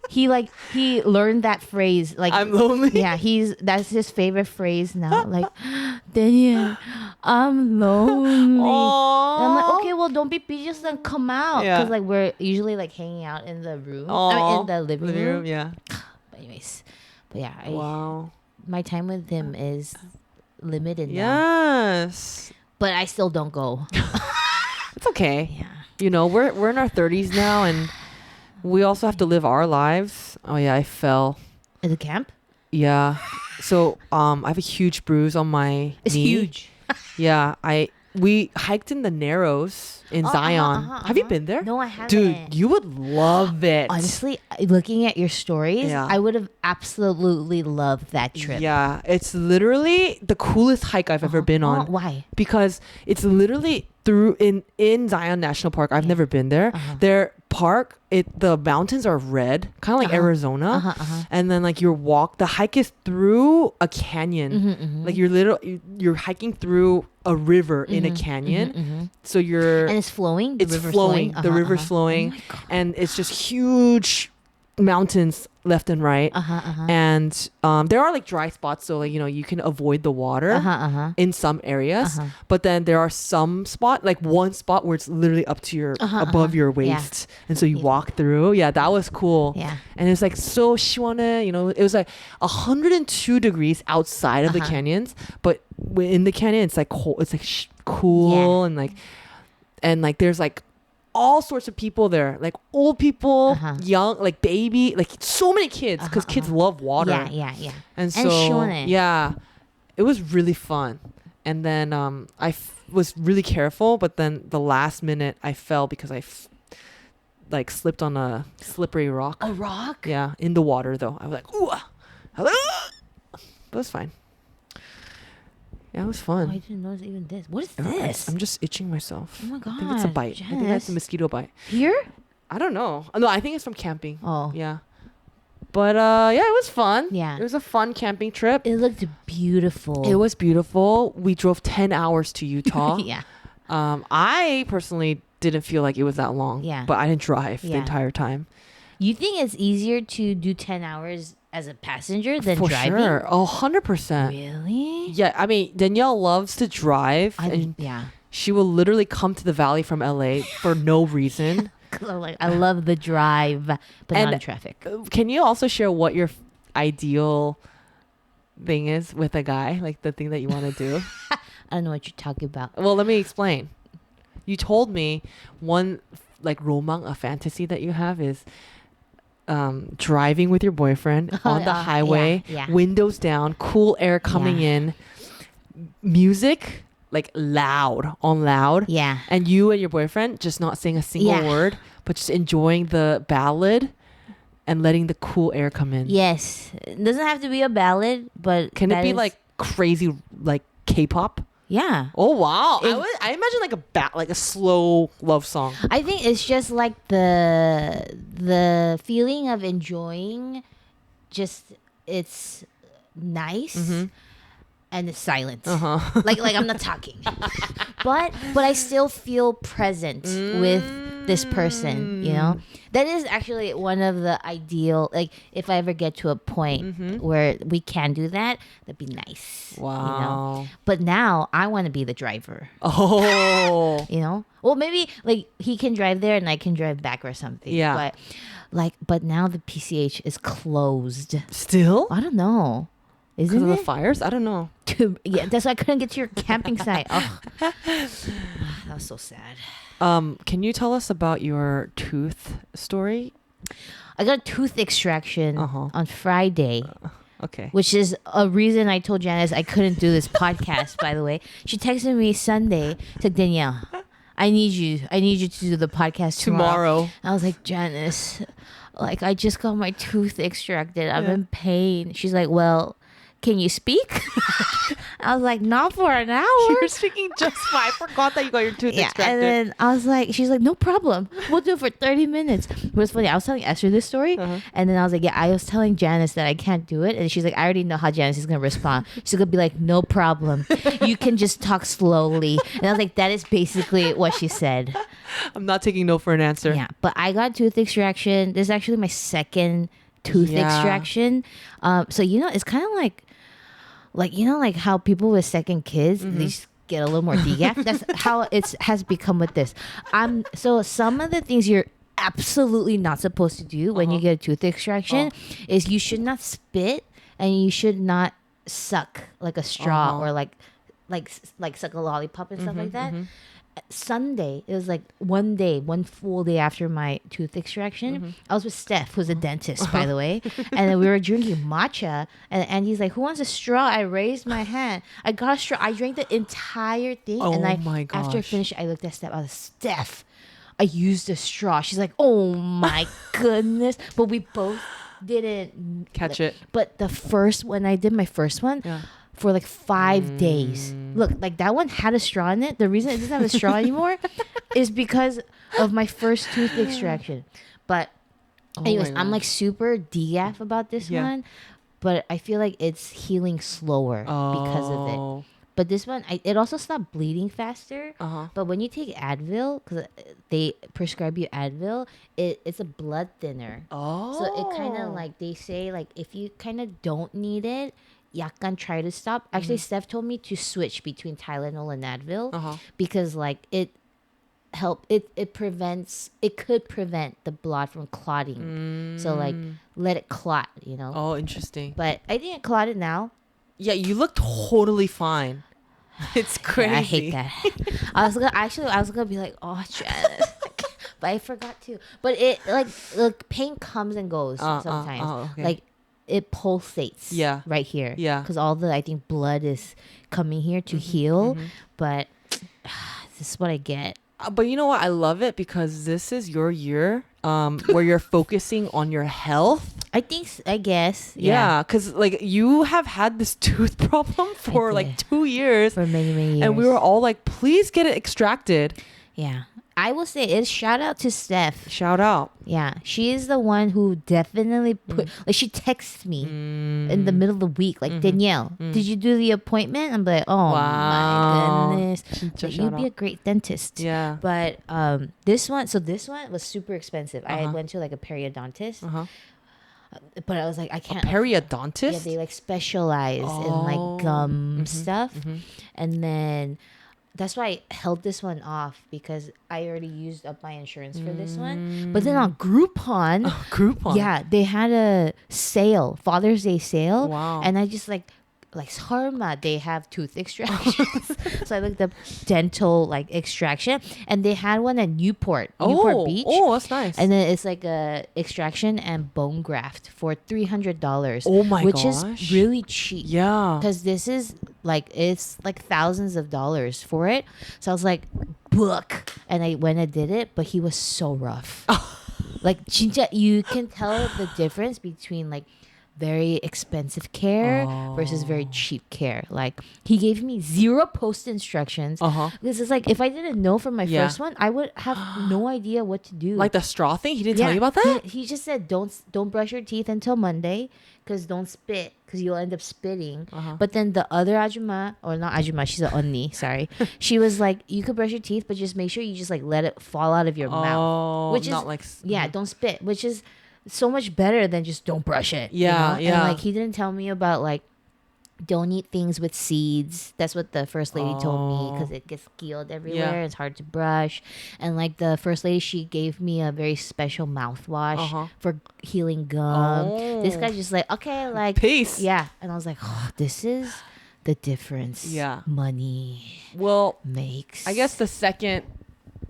He learned that phrase. Like, I'm lonely. Yeah, that's his favorite phrase now. Like, Danielle, I'm lonely. And I'm like, okay, well, don't be just then come out, because like we're usually like hanging out in the room. I mean, in the living room. Yeah. But anyways, yeah. My time with him is limited now. Yes. But I still don't go. It's okay. Yeah. You know, we're in our 30s now, and we also have to live our lives. Oh yeah, I fell. At the camp? Yeah. So I have a huge bruise on my knee. It's huge. Yeah, we hiked in the Narrows in Zion. Have you been there? No, I haven't. Dude, you would love it. Honestly, looking at your stories, I would have absolutely loved that trip. Yeah, it's literally the coolest hike I've ever been on. Why? Because it's literally through in Zion National Park. I've never been there. Their park, the mountains are red, kind of like Arizona, and then like the hike is through a canyon. Like you're hiking through a river in a canyon. So and it's flowing. The river's flowing, and it's just huge mountains left and right. Uh-huh. And there are like dry spots, so like you can avoid the water in some areas. But then there are some spot, like one spot where it's literally up to your above your waist, and so you walk through. Yeah, that was cool. Yeah. And it's like so shiwane, it was like 102 degrees outside of the canyons, but in the canyon it's like cold, it's like cool, and like there's like all sorts of people there, like old people, young, like baby, like so many kids, because kids love water. Yeah. And so shiwane. yeah, it was really fun. And then I was really careful, but then the last minute I fell because I like slipped on a slippery rock. A rock? Yeah, in the water though. I was like, ooh, but it was fine. Yeah, it was fun. Oh, I didn't notice even this. What is this? I'm just itching myself. Oh my god! I think it's a bite. Janice. I think that's a mosquito bite. Here? I don't know. No, I think it's from camping. Oh. Yeah. But yeah, it was fun. Yeah. It was a fun camping trip. It looked beautiful. It was beautiful. We drove 10 hours to Utah. Yeah. I personally didn't feel like it was that long. Yeah. But I didn't drive the entire time. You think it's easier to do 10 hours as a passenger than For driving? sure. Oh, 100%. Really? Yeah, I mean, Danielle loves to drive. And yeah. she will literally come to the valley from LA for no reason. Like, I love the drive, but not in traffic. Can you also share what your ideal thing is with a guy? Like the thing that you want to do? I don't know what you're talking about. Well, let me explain. You told me one like romang, a fantasy that you have is driving with your boyfriend on the highway, windows down, cool air coming in, music like loud, Yeah. and you and your boyfriend just not saying a single word, but just enjoying the ballad and letting the cool air come in. Yes. It doesn't have to be a ballad, but Can it be like crazy like K-pop? Yeah. Oh wow! I imagine like a slow love song. I think it's just like the feeling of enjoying, just it's nice and it's silent. Like I'm not talking, but I still feel present with this person. That is actually one of the ideal. Like if I ever get to a point where we can do that, that'd be nice. Wow. But now I want to be the driver. Oh. Well, maybe like he can drive there and I can drive back or something. Yeah. But now the PCH is closed. Still? I don't know. Isn't Because of it? the fires? I don't know. Yeah, that's why I couldn't get to your camping site. Oh, that was so sad. Can you tell us about your tooth story? I got a tooth extraction on Friday. Okay. Which is a reason I told Janice I couldn't do this podcast, by the way. She texted me Sunday, said, Danielle, I need you to do the podcast tomorrow. I was like, Janice, like I just got my tooth extracted. I'm in pain. She's like, well, can you speak? I was like, not for an hour. You're speaking just fine. I forgot that you got your tooth extracted. And then I was like, she's like, no problem. We'll do it for 30 minutes. It was funny. I was telling Esther this story. And then I was like, yeah, I was telling Janice that I can't do it. And she's like, I already know how Janice is going to respond. She's going to be like, no problem. You can just talk slowly. And I was like, that is basically what she said. I'm not taking no for an answer. Yeah. But I got tooth extraction. This is actually my second tooth extraction. So, it's kind of like how people with second kids, they just get a little more DGAF. That's how it has become with this. So some of the things you're absolutely not supposed to do when you get a tooth extraction is you should not spit and you should not suck like a straw or like suck a lollipop and stuff like that. Sunday, it was like one full day after my tooth extraction. I was with Steph, who's a dentist, by the way. And then we were drinking matcha. And Andy's like, who wants a straw? I raised my hand. I got a straw. I drank the entire thing. My gosh. After I finished, I looked at Steph. I was like, Steph, I used a straw. She's like, oh my goodness. But we both didn't catch it. But when I did my first one, for like 5 days. Look, like that one had a straw in it. The reason it doesn't have a straw anymore is because of my first tooth extraction. But anyways, I'm like super DF about this one. But I feel like it's healing slower because of it. But this one, it also stopped bleeding faster. Uh-huh. But when you take Advil, because they prescribe you Advil, it's a blood thinner. Oh. So it kind of like, they say like if you kind of don't need it, 약간 try to stop. Actually, Steph told me to switch between Tylenol and Advil because like it could prevent the blood from clotting. So like let it clot, Oh, interesting. But I think it clotted now. Yeah, you look totally fine. It's crazy. Yeah, I hate that. I was gonna be like, oh, Janice. But I forgot to. But it like pain comes and goes sometimes. Okay. Like it pulsates. Right here. Yeah. Because all the, I think, blood is coming here to heal. But this is what I get. But you know what? I love it because this is your year where you're focusing on your health. I guess. Yeah, because like you have had this tooth problem for like 2 years. For many, many years. And we were all like, please get it extracted. Yeah. I will say it's shout out to Steph. Shout out. Yeah. She is the one who definitely put, like she texts me in the middle of the week, like, Danielle, did you do the appointment? I'm like, oh Wow. my goodness. Like, you'd be a great dentist. Yeah. But this one was super expensive. I went to like a periodontist. But I was like, I can't. Periodontist? Yeah, they like specialize in like gum stuff. And then that's why I held this one off because I already used up my insurance for this one. But then on Groupon, yeah, they had a sale, Father's Day sale. Wow. And I just like Sarma, they have tooth extractions. So I looked up dental like extraction, and they had one at Newport Beach. Oh, that's nice. And then it's like a extraction and bone graft for $300. Oh my which gosh. is really cheap. Yeah. Because this is like, it's like thousands of dollars for it. So I was like, book. And I went and did it, but he was so rough. Like, 진짜, you can tell the difference between like very expensive care versus very cheap care. Like, he gave me 0 post instructions. This is like, if I didn't know from my first one, I would have no idea what to do. Like the straw thing? He didn't tell you about that? He just said, don't brush your teeth until Monday, because don't spit, because you'll end up spitting. But then the other ajumma, or not ajumma, she's an onni, sorry. She was like, you could brush your teeth, but just make sure you just like let it fall out of your mouth. Which not is, like... yeah, don't spit, which is so much better than just don't brush it. Yeah, And like, he didn't tell me about like, don't eat things with seeds. That's what the first lady told me, because it gets skeeled everywhere. It's hard to brush. And like the first lady, she gave me a very special mouthwash for healing gum. This guy's just like, okay, like, peace. Yeah. And I was like, oh, this is the difference. Yeah. Money makes. I guess the second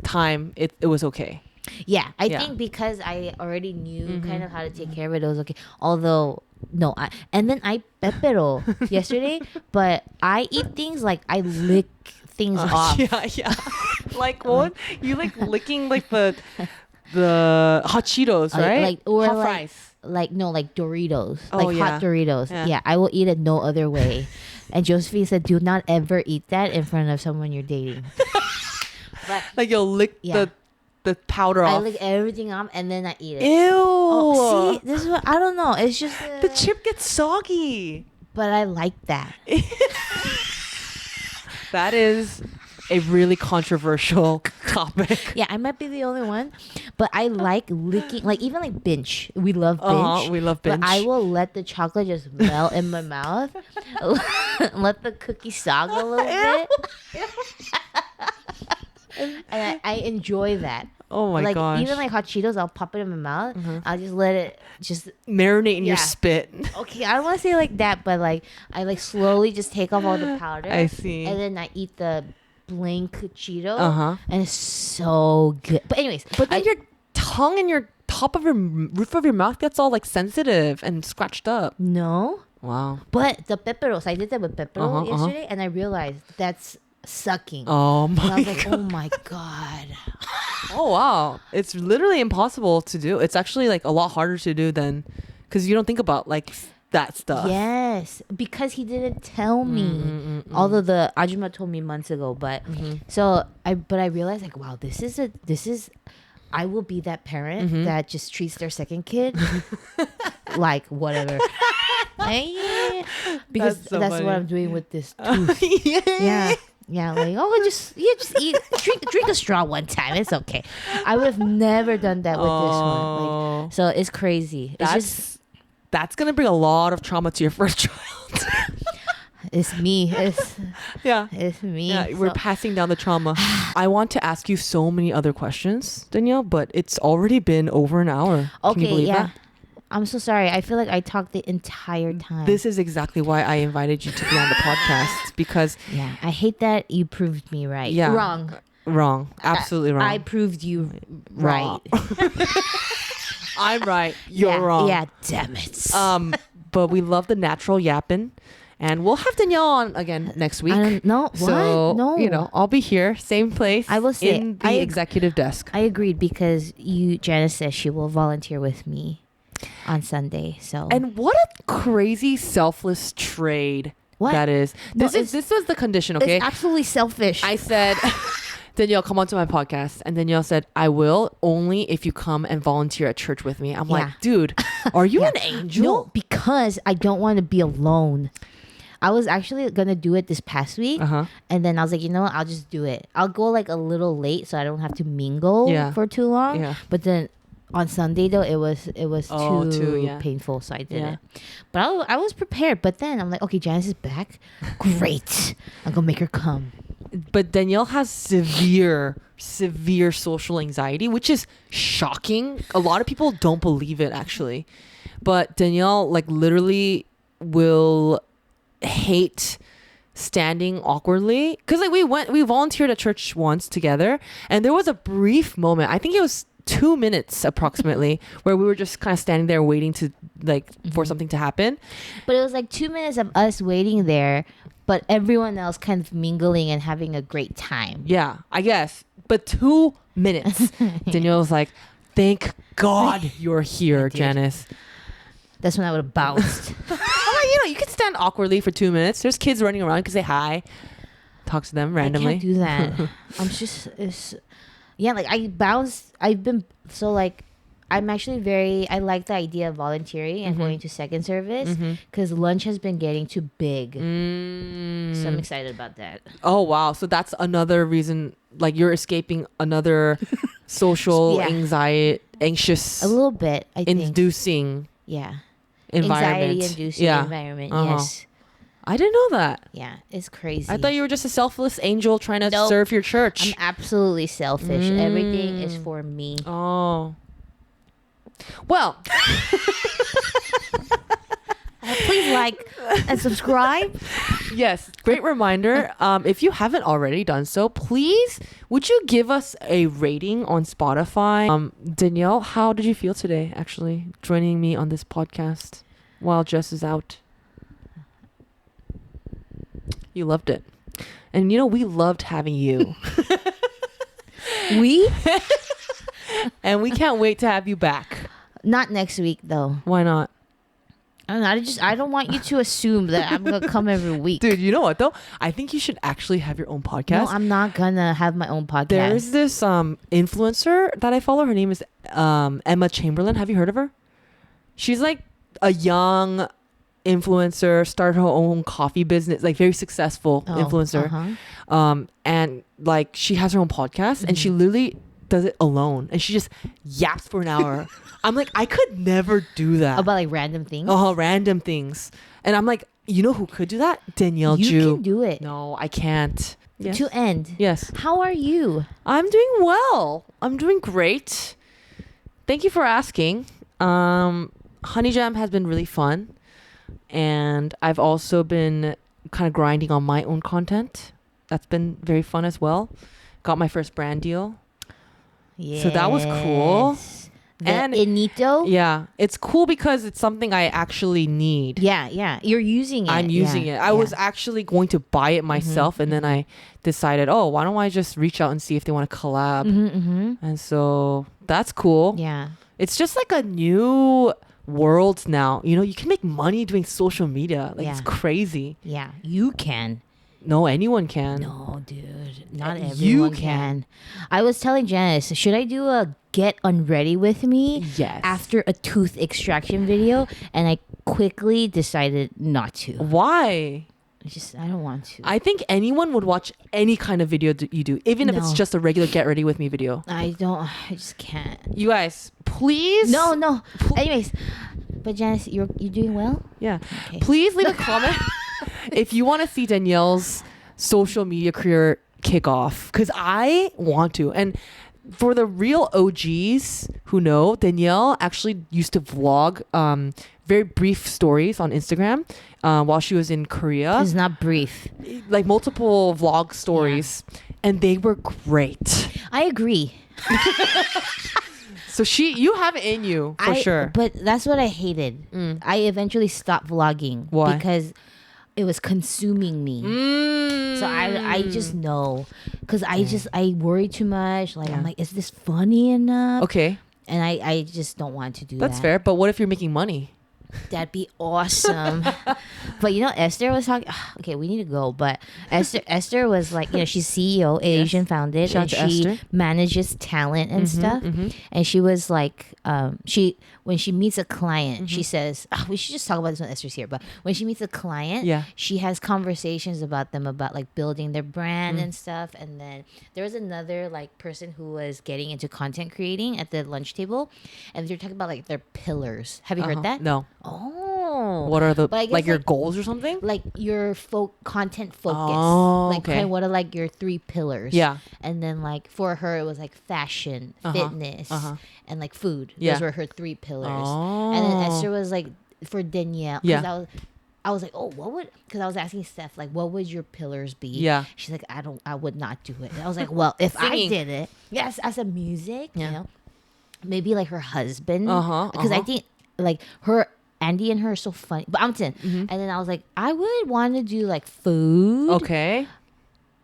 time it was okay. Yeah, I think because I already knew kind of how to take care of it, it was okay. Although, no, and then I pepero yesterday, but I eat things like I lick things off. Yeah. Like what? You like licking like the hot Cheetos, right? Like, or hot like, fries. Like, no, like Doritos, Oh, like yeah. hot Doritos. Yeah. Yeah, I will eat it no other way. And Josephine said, do not ever eat that in front of someone you're dating. But like you'll lick the powder off. I lick everything off and then I eat it. Ew. Oh, see, this is what I don't know. It's just the chip gets soggy. But I like that. That is a really controversial topic. Yeah, I might be the only one, but I like licking, like even like binge. We love binge. We love binge. But I will let the chocolate just melt in my mouth. Let the cookie sog a little bit. And I enjoy that. Oh my like, gosh. Even like hot Cheetos, I'll pop it in my mouth. I'll just let it just marinate in your spit. Okay, I don't want to say like that, but like I like slowly just take off all the powder. I see. And then I eat the blank Cheeto. And it's so good. But anyways. But then your tongue and your top of your roof of your mouth gets all like sensitive and scratched up. No. Wow. But the pepperos, I did that with pepperos yesterday, and I realized that's sucking. Oh my god. And I was like, oh my god. Oh wow. It's literally impossible to do. It's actually like a lot harder to do than, because you don't think about like that stuff. Yes, because he didn't tell me. Although the Ajuma told me months ago, but so I realized like, wow, this is I will be that parent that just treats their second kid like whatever. because That's so that's funny. what I'm doing with this tooth. yeah. Yeah, like just eat, drink a straw one time. It's okay. I would have never done that with this one. Like, so it's crazy. That's gonna bring a lot of trauma to your first child. It's me. Yeah. It's me. Yeah, we're passing down the trauma. I want to ask you so many other questions, Danielle, but it's already been over an hour. Can you believe that? I'm so sorry. I feel like I talked the entire time. This is exactly why I invited you to be on the podcast because I hate that you proved me right. Yeah. Wrong. Absolutely wrong. I proved you Wrong. right. I'm right. You're wrong. Yeah, damn it. But we love the natural yapping. And we'll have Danielle on again next week. No, what? So, No. I'll be here, same place. I will say, in the executive desk. I agreed because Janice says she will volunteer with me on Sunday. So And what a crazy selfless trade that is. This was the condition, okay? It's absolutely selfish. I said, Danielle, come onto my podcast. And Danielle said, I will only if you come and volunteer at church with me. I'm like, dude, are you an angel? No, because I don't want to be alone. I was actually going to do it this past week. And then I was like, you know what? I'll just do it. I'll go like a little late so I don't have to mingle for too long. Yeah. But then on Sunday though, it was too painful. So I didn't. But I was prepared. But then I'm like, okay, Janice is back. Great. I'm going to make her come. But Danielle has severe social anxiety, which is shocking. A lot of people don't believe it actually. But Danielle like literally will hate standing awkwardly because like we volunteered at church once together and there was a brief moment, I think it was 2 minutes approximately, where we were just kind of standing there waiting to like for something to happen. But it was like 2 minutes of us waiting there, but everyone else kind of mingling and having a great time. Yeah, I guess. But 2 minutes. Danielle was like, thank God you're here, Janice. That's when I would have bounced. You can stand awkwardly for 2 minutes. There's kids running around. You can say hi, talk to them randomly. I can't do that. Like I bounced. I've been so like, I'm actually I like the idea of volunteering and going to second service because lunch has been getting too big. So I'm excited about that. Oh wow! So that's another reason. Like you're escaping another social anxious a little bit. I think inducing. Yeah. Environment. Anxiety-inducing environment. Yes. I didn't know that. Yeah, it's crazy. I thought you were just a selfless angel trying to serve your church. I'm absolutely selfish. Everything is for me. Oh. Well. Please like and subscribe. Yes, great reminder. If you haven't already done so, please would you give us a rating on Spotify? Danielle, how did you feel today actually joining me on this podcast while Jess is out? You loved it. And we loved having you. And we can't wait to have you back. Not next week though. Why not? I don't want you to assume that I'm gonna come every week. Dude, you know what though? I think you should actually have your own podcast. No, I'm not gonna have my own podcast. There's this influencer that I follow. Her name is Emma Chamberlain. Have you heard of her? She's like a young influencer, started her own coffee business, like very successful influencer. And like she has her own podcast and she literally does it alone and she just yaps for an hour. I'm like, I could never do that. About like random things? Random things. And I'm like, you know who could do that? Danielle Joo. You can do it. No, I can't. Yes. To end. Yes. How are you? I'm doing well. I'm doing great. Thank you for asking. Honey Jam has been really fun. And I've also been kind of grinding on my own content. That's been very fun as well. Got my first brand deal. Yes. So that was cool. And Inito? Yeah. It's cool because it's something I actually need. Yeah. You're using it. I'm using it. I was actually going to buy it myself and then I decided, why don't I just reach out and see if they want to collab. And so that's cool. Yeah. It's just like a new world now. You can make money doing social media. Like it's crazy. Yeah. You can. No, anyone can. No, dude, not You everyone can. I was telling Janice, should I do a get unready with me Yes. after a tooth extraction video? And I quickly decided not to. Why? I don't want to. I think anyone would watch any kind of video that you do, even if it's No. just a regular get ready with me video. I just can't. You guys, please. No. Anyways, but Janice, you're doing well? Yeah. Okay. Please leave a comment if you want to see Danielle's social media career kick off, because I want to. And for the real OGs who know, Danielle actually used to vlog very brief stories on Instagram while she was in Korea. It's not brief. Like multiple vlog stories. And they were great. I agree. So you have it in you for sure. But that's what I hated. I eventually stopped vlogging. Why? Because it was consuming me. So I just know, because I worry too much. Like I'm like, is this funny enough? Okay. And I just don't want to do that. That's fair. But what if you're making money? That'd be awesome. But Esther was talking. Okay, we need to go. But Esther was like, she's CEO, Asian founded, Shout and out to she Esther. manages talent and stuff. And she was like, when she meets a client, she says, we should just talk about this when Esther's here. But when she meets a client, she has conversations about them about like building their brand and stuff. And then there was another like person who was getting into content creating at the lunch table, and they're talking about like their pillars. Have you heard that? No. Oh. What are the But I guess, like your goals or something? Like your content focus. Oh, like okay. kind of what are like your 3 pillars. Yeah. And then like for her it was like fashion, fitness, and like food. Yeah. Those were her 3 pillars. Oh. And then Esther was like for Danielle. Yeah. I was like, oh, what would? Because I was asking Steph, like, what would your pillars be? Yeah. She's like, I would not do it. And I was like, well, if I Singing. did it, yes, as a music, maybe like her husband. Uh-huh, Because I think like Andy and her are so funny. But I'm 10. And then I was like, I would want to do like food. Okay.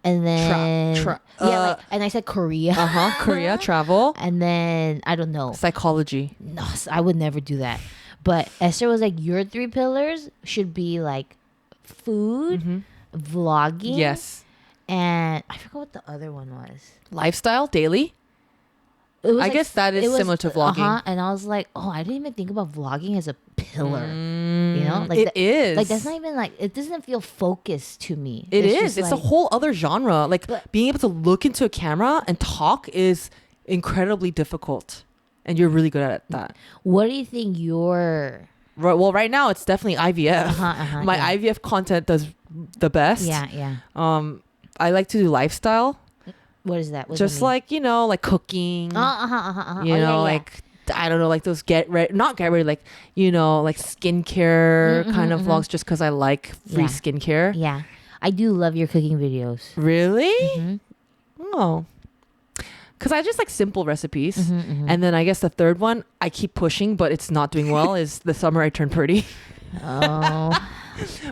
And then and I said Korea. Korea, travel, And then I don't know. psychology. No, I would never do that. But Esther was like, your 3 pillars should be like food, vlogging. Yes. And I forgot what the other one was. Lifestyle, daily. It was I guess that is similar to vlogging. And I was like, oh, I didn't even think about vlogging as a pillar. Like It is. Like that's not even like, it doesn't feel focused to me. It It's is. just It's like, a whole other genre. Like being able to look into a camera and talk is incredibly difficult. And you're really good at that. What do you think your... Right. Well, right now it's definitely IVF. My yeah. IVF content does the best. Yeah. I like to do lifestyle. What is that? What does Just that mean? like, like cooking. Like I don't know, like those not get ready, like, like skincare kind of vlogs, just because I like free skincare. Yeah. I do love your cooking videos. Really? Oh. Because I just like simple recipes. And then I guess the third one I keep pushing, but it's not doing well, is The Summer I Turned Pretty. Oh.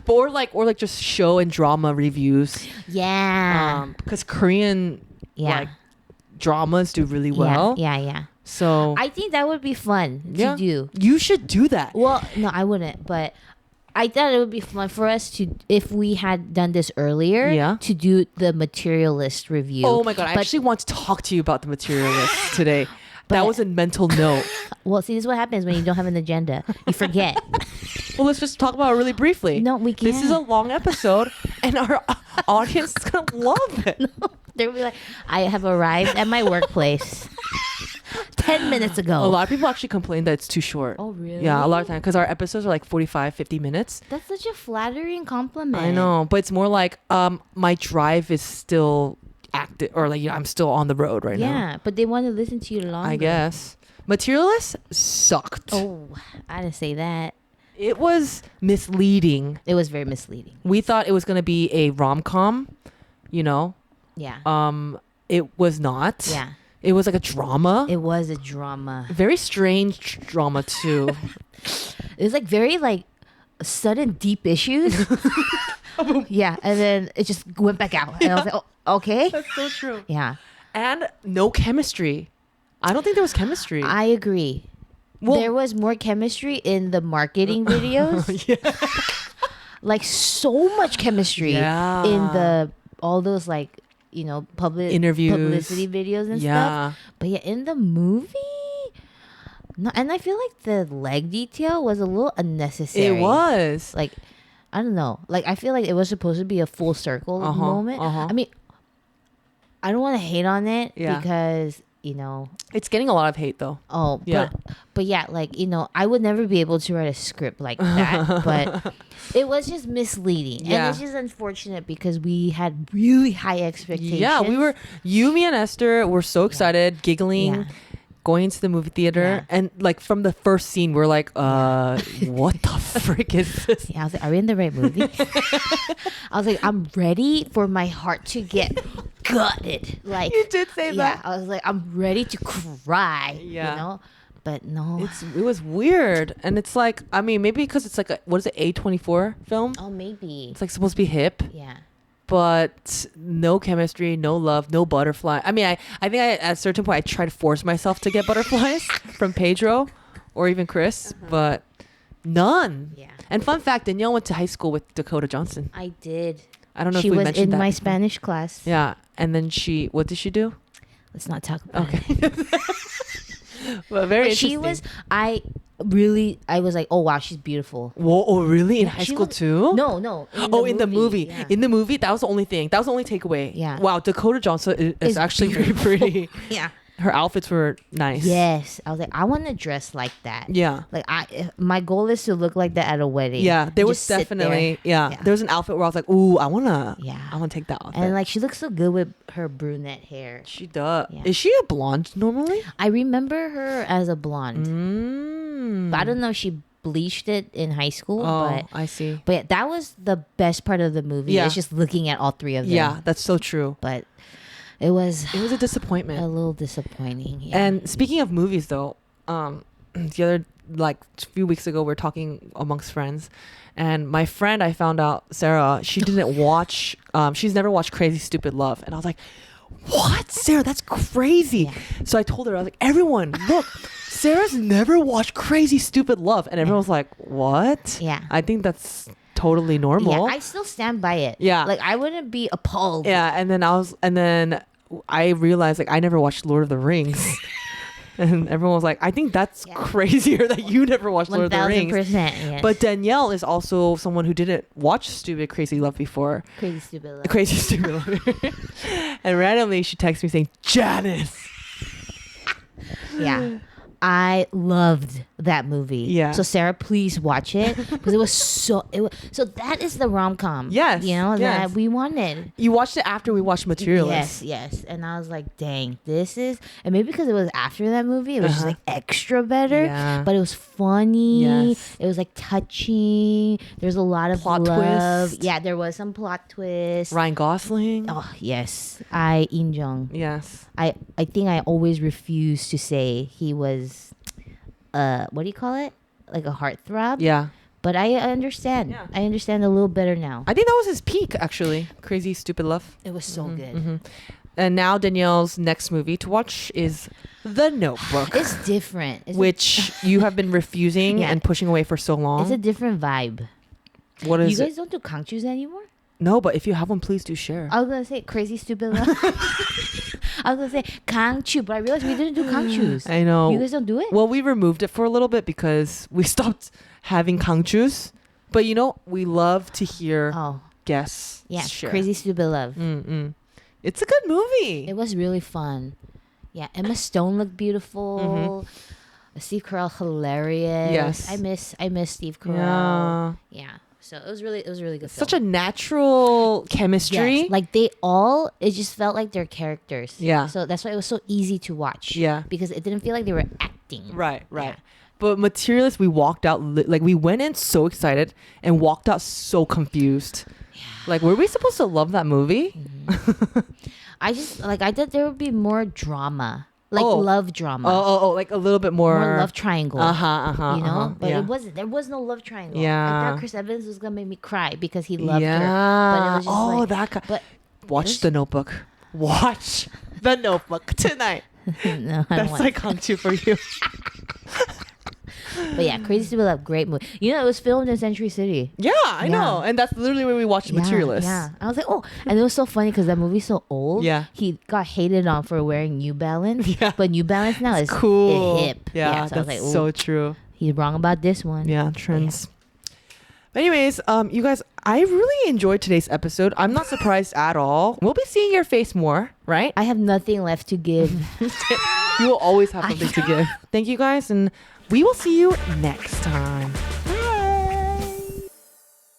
But or like just show and drama reviews. Yeah. Because Korean like dramas do really well. Yeah. So I think that would be fun to do. You should do that. Well, no, I wouldn't, but I thought it would be fun for us to, if we had done this earlier, to do the Materialist review. Oh my God. I actually want to talk to you about the Materialists today. That was a mental note. Well, see, this is what happens when you don't have an agenda. You forget. Well, let's just talk about it really briefly. No, we can't. This is a long episode, and our audience is going to love it. They'll be like, I have arrived at my workplace 10 minutes ago. A lot of people actually complain that it's too short. Oh, really? Yeah, a lot of time. Because our episodes are like 45, 50 minutes. That's such a flattering compliment. I know. But it's more like my drive is still active, or like I'm still on the road right now. Yeah, but they want to listen to you longer. I guess. Materialists sucked. Oh, I didn't say that. It was misleading. It was very misleading. We thought it was going to be a rom-com, Yeah. It was not. Yeah. It was like a drama. It was a drama. Very strange drama too. It was like very like sudden deep issues. Yeah, and then it just went back out. And I was like, oh, okay. That's so true. Yeah. And no chemistry. I don't think there was chemistry. I agree. Well, there was more chemistry in the marketing videos. like so much chemistry Yeah. in the all those like public Interviews, publicity videos and stuff. But yeah, in the movie, no, and I feel like the leg detail was a little unnecessary. It was like, I don't know, like I feel like it was supposed to be a full circle moment. I mean, I don't want to hate on it because it's getting a lot of hate though. Oh, yeah. But yeah, like, I would never be able to write a script like that. But it was just misleading. Yeah. And it's just unfortunate because we had really high expectations. Yeah, you, me, and Esther were so excited, giggling, going into the movie theater. And like from the first scene, we're like, what the frick is this? Yeah, I was like, are we in the right movie? I was like, I'm ready for my heart to get gutted. Like, You did say that. I was like, I'm ready to cry. But no. It was weird. And it's like, I mean, maybe because it's like what is it, A24 film? Oh, maybe. It's like supposed to be hip. Yeah. But no chemistry, no love, no butterfly. I mean, I think at a certain point I tried to force myself to get butterflies from Pedro or even Chris, but none. Yeah. And fun fact, Danielle went to high school with Dakota Johnson. I did. I don't know she if we was mentioned that. in my Spanish class. Yeah. And then what did she do? Let's not talk about Okay. it. Well, very But interesting. I was like, oh wow, she's beautiful. Whoa, oh, really? In Yeah, high she school was- too? No. In the movie. Yeah. In the movie, that was the only thing. That was the only takeaway. Yeah. Wow, Dakota Johnson is Is actually very beautiful. pretty. Yeah. Her outfits were nice. Yes. I was like, I want to dress like that. Yeah. Like my goal is to look like that at a wedding. Yeah, there was Just sit definitely there. there was an outfit where I was like, ooh, I wanna Yeah. take that outfit. And like she looks so good with her brunette hair. she does. Yeah. Is she a blonde normally? I remember her as a blonde. But I don't know if she bleached it in high school. Oh, I see. But yeah, that was the best part of the movie. Yeah. It's just looking at all three of them. Yeah, that's so true. But it was a disappointment. a little disappointing. Yeah. And speaking of movies, though, the other few weeks ago, we are talking amongst friends, and my friend, I found out, Sarah, she didn't watch. She's never watched Crazy Stupid Love, and I was like, "What, Sarah? That's crazy." Yeah. So I told her, I was like, "Everyone, look, Sarah's never watched Crazy Stupid Love," and everyone was like, "What?" Yeah. I think that's totally normal. Yeah, I still stand by it. Yeah. Like I wouldn't be appalled. Yeah, and then I realized I never watched Lord of the Rings. And everyone was like, I think that's crazier that you never watched Lord of the Rings. 1000%. Yes. But Danielle is also someone who didn't watch Stupid Crazy Love before. Crazy Stupid Love. Crazy Stupid Love. And randomly she texts me saying, Janice. Yeah. I loved that movie. Yeah. So Sarah, please watch it because it was so that is the rom-com. Yes, that we wanted. You watched it after we watched Materialists. Yes. And I was like, dang, this is, and maybe because it was after that movie, it was just like extra better. Yeah. But it was funny. Yes. It was like touching. There's a lot of Plot love. twist. Yeah, there was some plot twist. Ryan Gosling. Oh yes, I Jung. Yes. I think I always refused to say he was what do you call it? Like a heartthrob? Yeah. But I understand. Yeah. I understand a little better now. I think that was his peak, actually. Crazy Stupid Love. It was so good. And now Danielle's next movie to watch is The Notebook. It's different. Which you have been refusing Yeah. and pushing away for so long. It's a different vibe. What is You it? guys don't do kanchus anymore? No, but if you have one, please do share. I was gonna say Crazy Stupid Love. I was gonna say kangchu, but I realized we didn't do kangchus. I know. You guys don't do it? Well, we removed it for a little bit because we stopped having kangchus. But we love to hear Oh, guests yeah. share. Crazy Stupid Love. Mm-mm. It's a good movie. It was really fun. Yeah, Emma Stone looked beautiful. Steve Carell hilarious. Yes. I miss Steve Carell. Yeah. Yeah. So it was really good. Such a natural chemistry. Yes. Like it just felt like their characters. Yeah. So that's why it was so easy to watch. Yeah. Because it didn't feel like they were acting. Right. Yeah. But Materialists, we walked out, we went in so excited and walked out so confused. Yeah. Like, were we supposed to love that movie? I thought there would be more drama. Like love drama. Oh, like a little bit more. More love triangle. You know? But yeah. it wasn't. There was no love triangle. Yeah. I thought Chris Evans was going to make me cry because he loved her. Yeah. But it was just that guy. But Watch The Notebook. Watch The Notebook tonight. no, I don't That's want like Hangtu for you. But yeah, Crazy Stupid Love, great movie. You know, it was filmed in Century City. Yeah, I know. And that's literally where we watched Materialists. Yeah. I was like, oh. And it was so funny because that movie's so old. Yeah. He got hated on for wearing New Balance. Yeah. But New Balance now is cool. hip. Yeah, so that's I was like, so true. He's wrong about this one. Yeah, trends. But anyways, you guys, I really enjoyed today's episode. I'm not surprised at all. We'll be seeing your face more, right? I have nothing left to give. You will always have something to give. Thank you guys, and we will see you next time.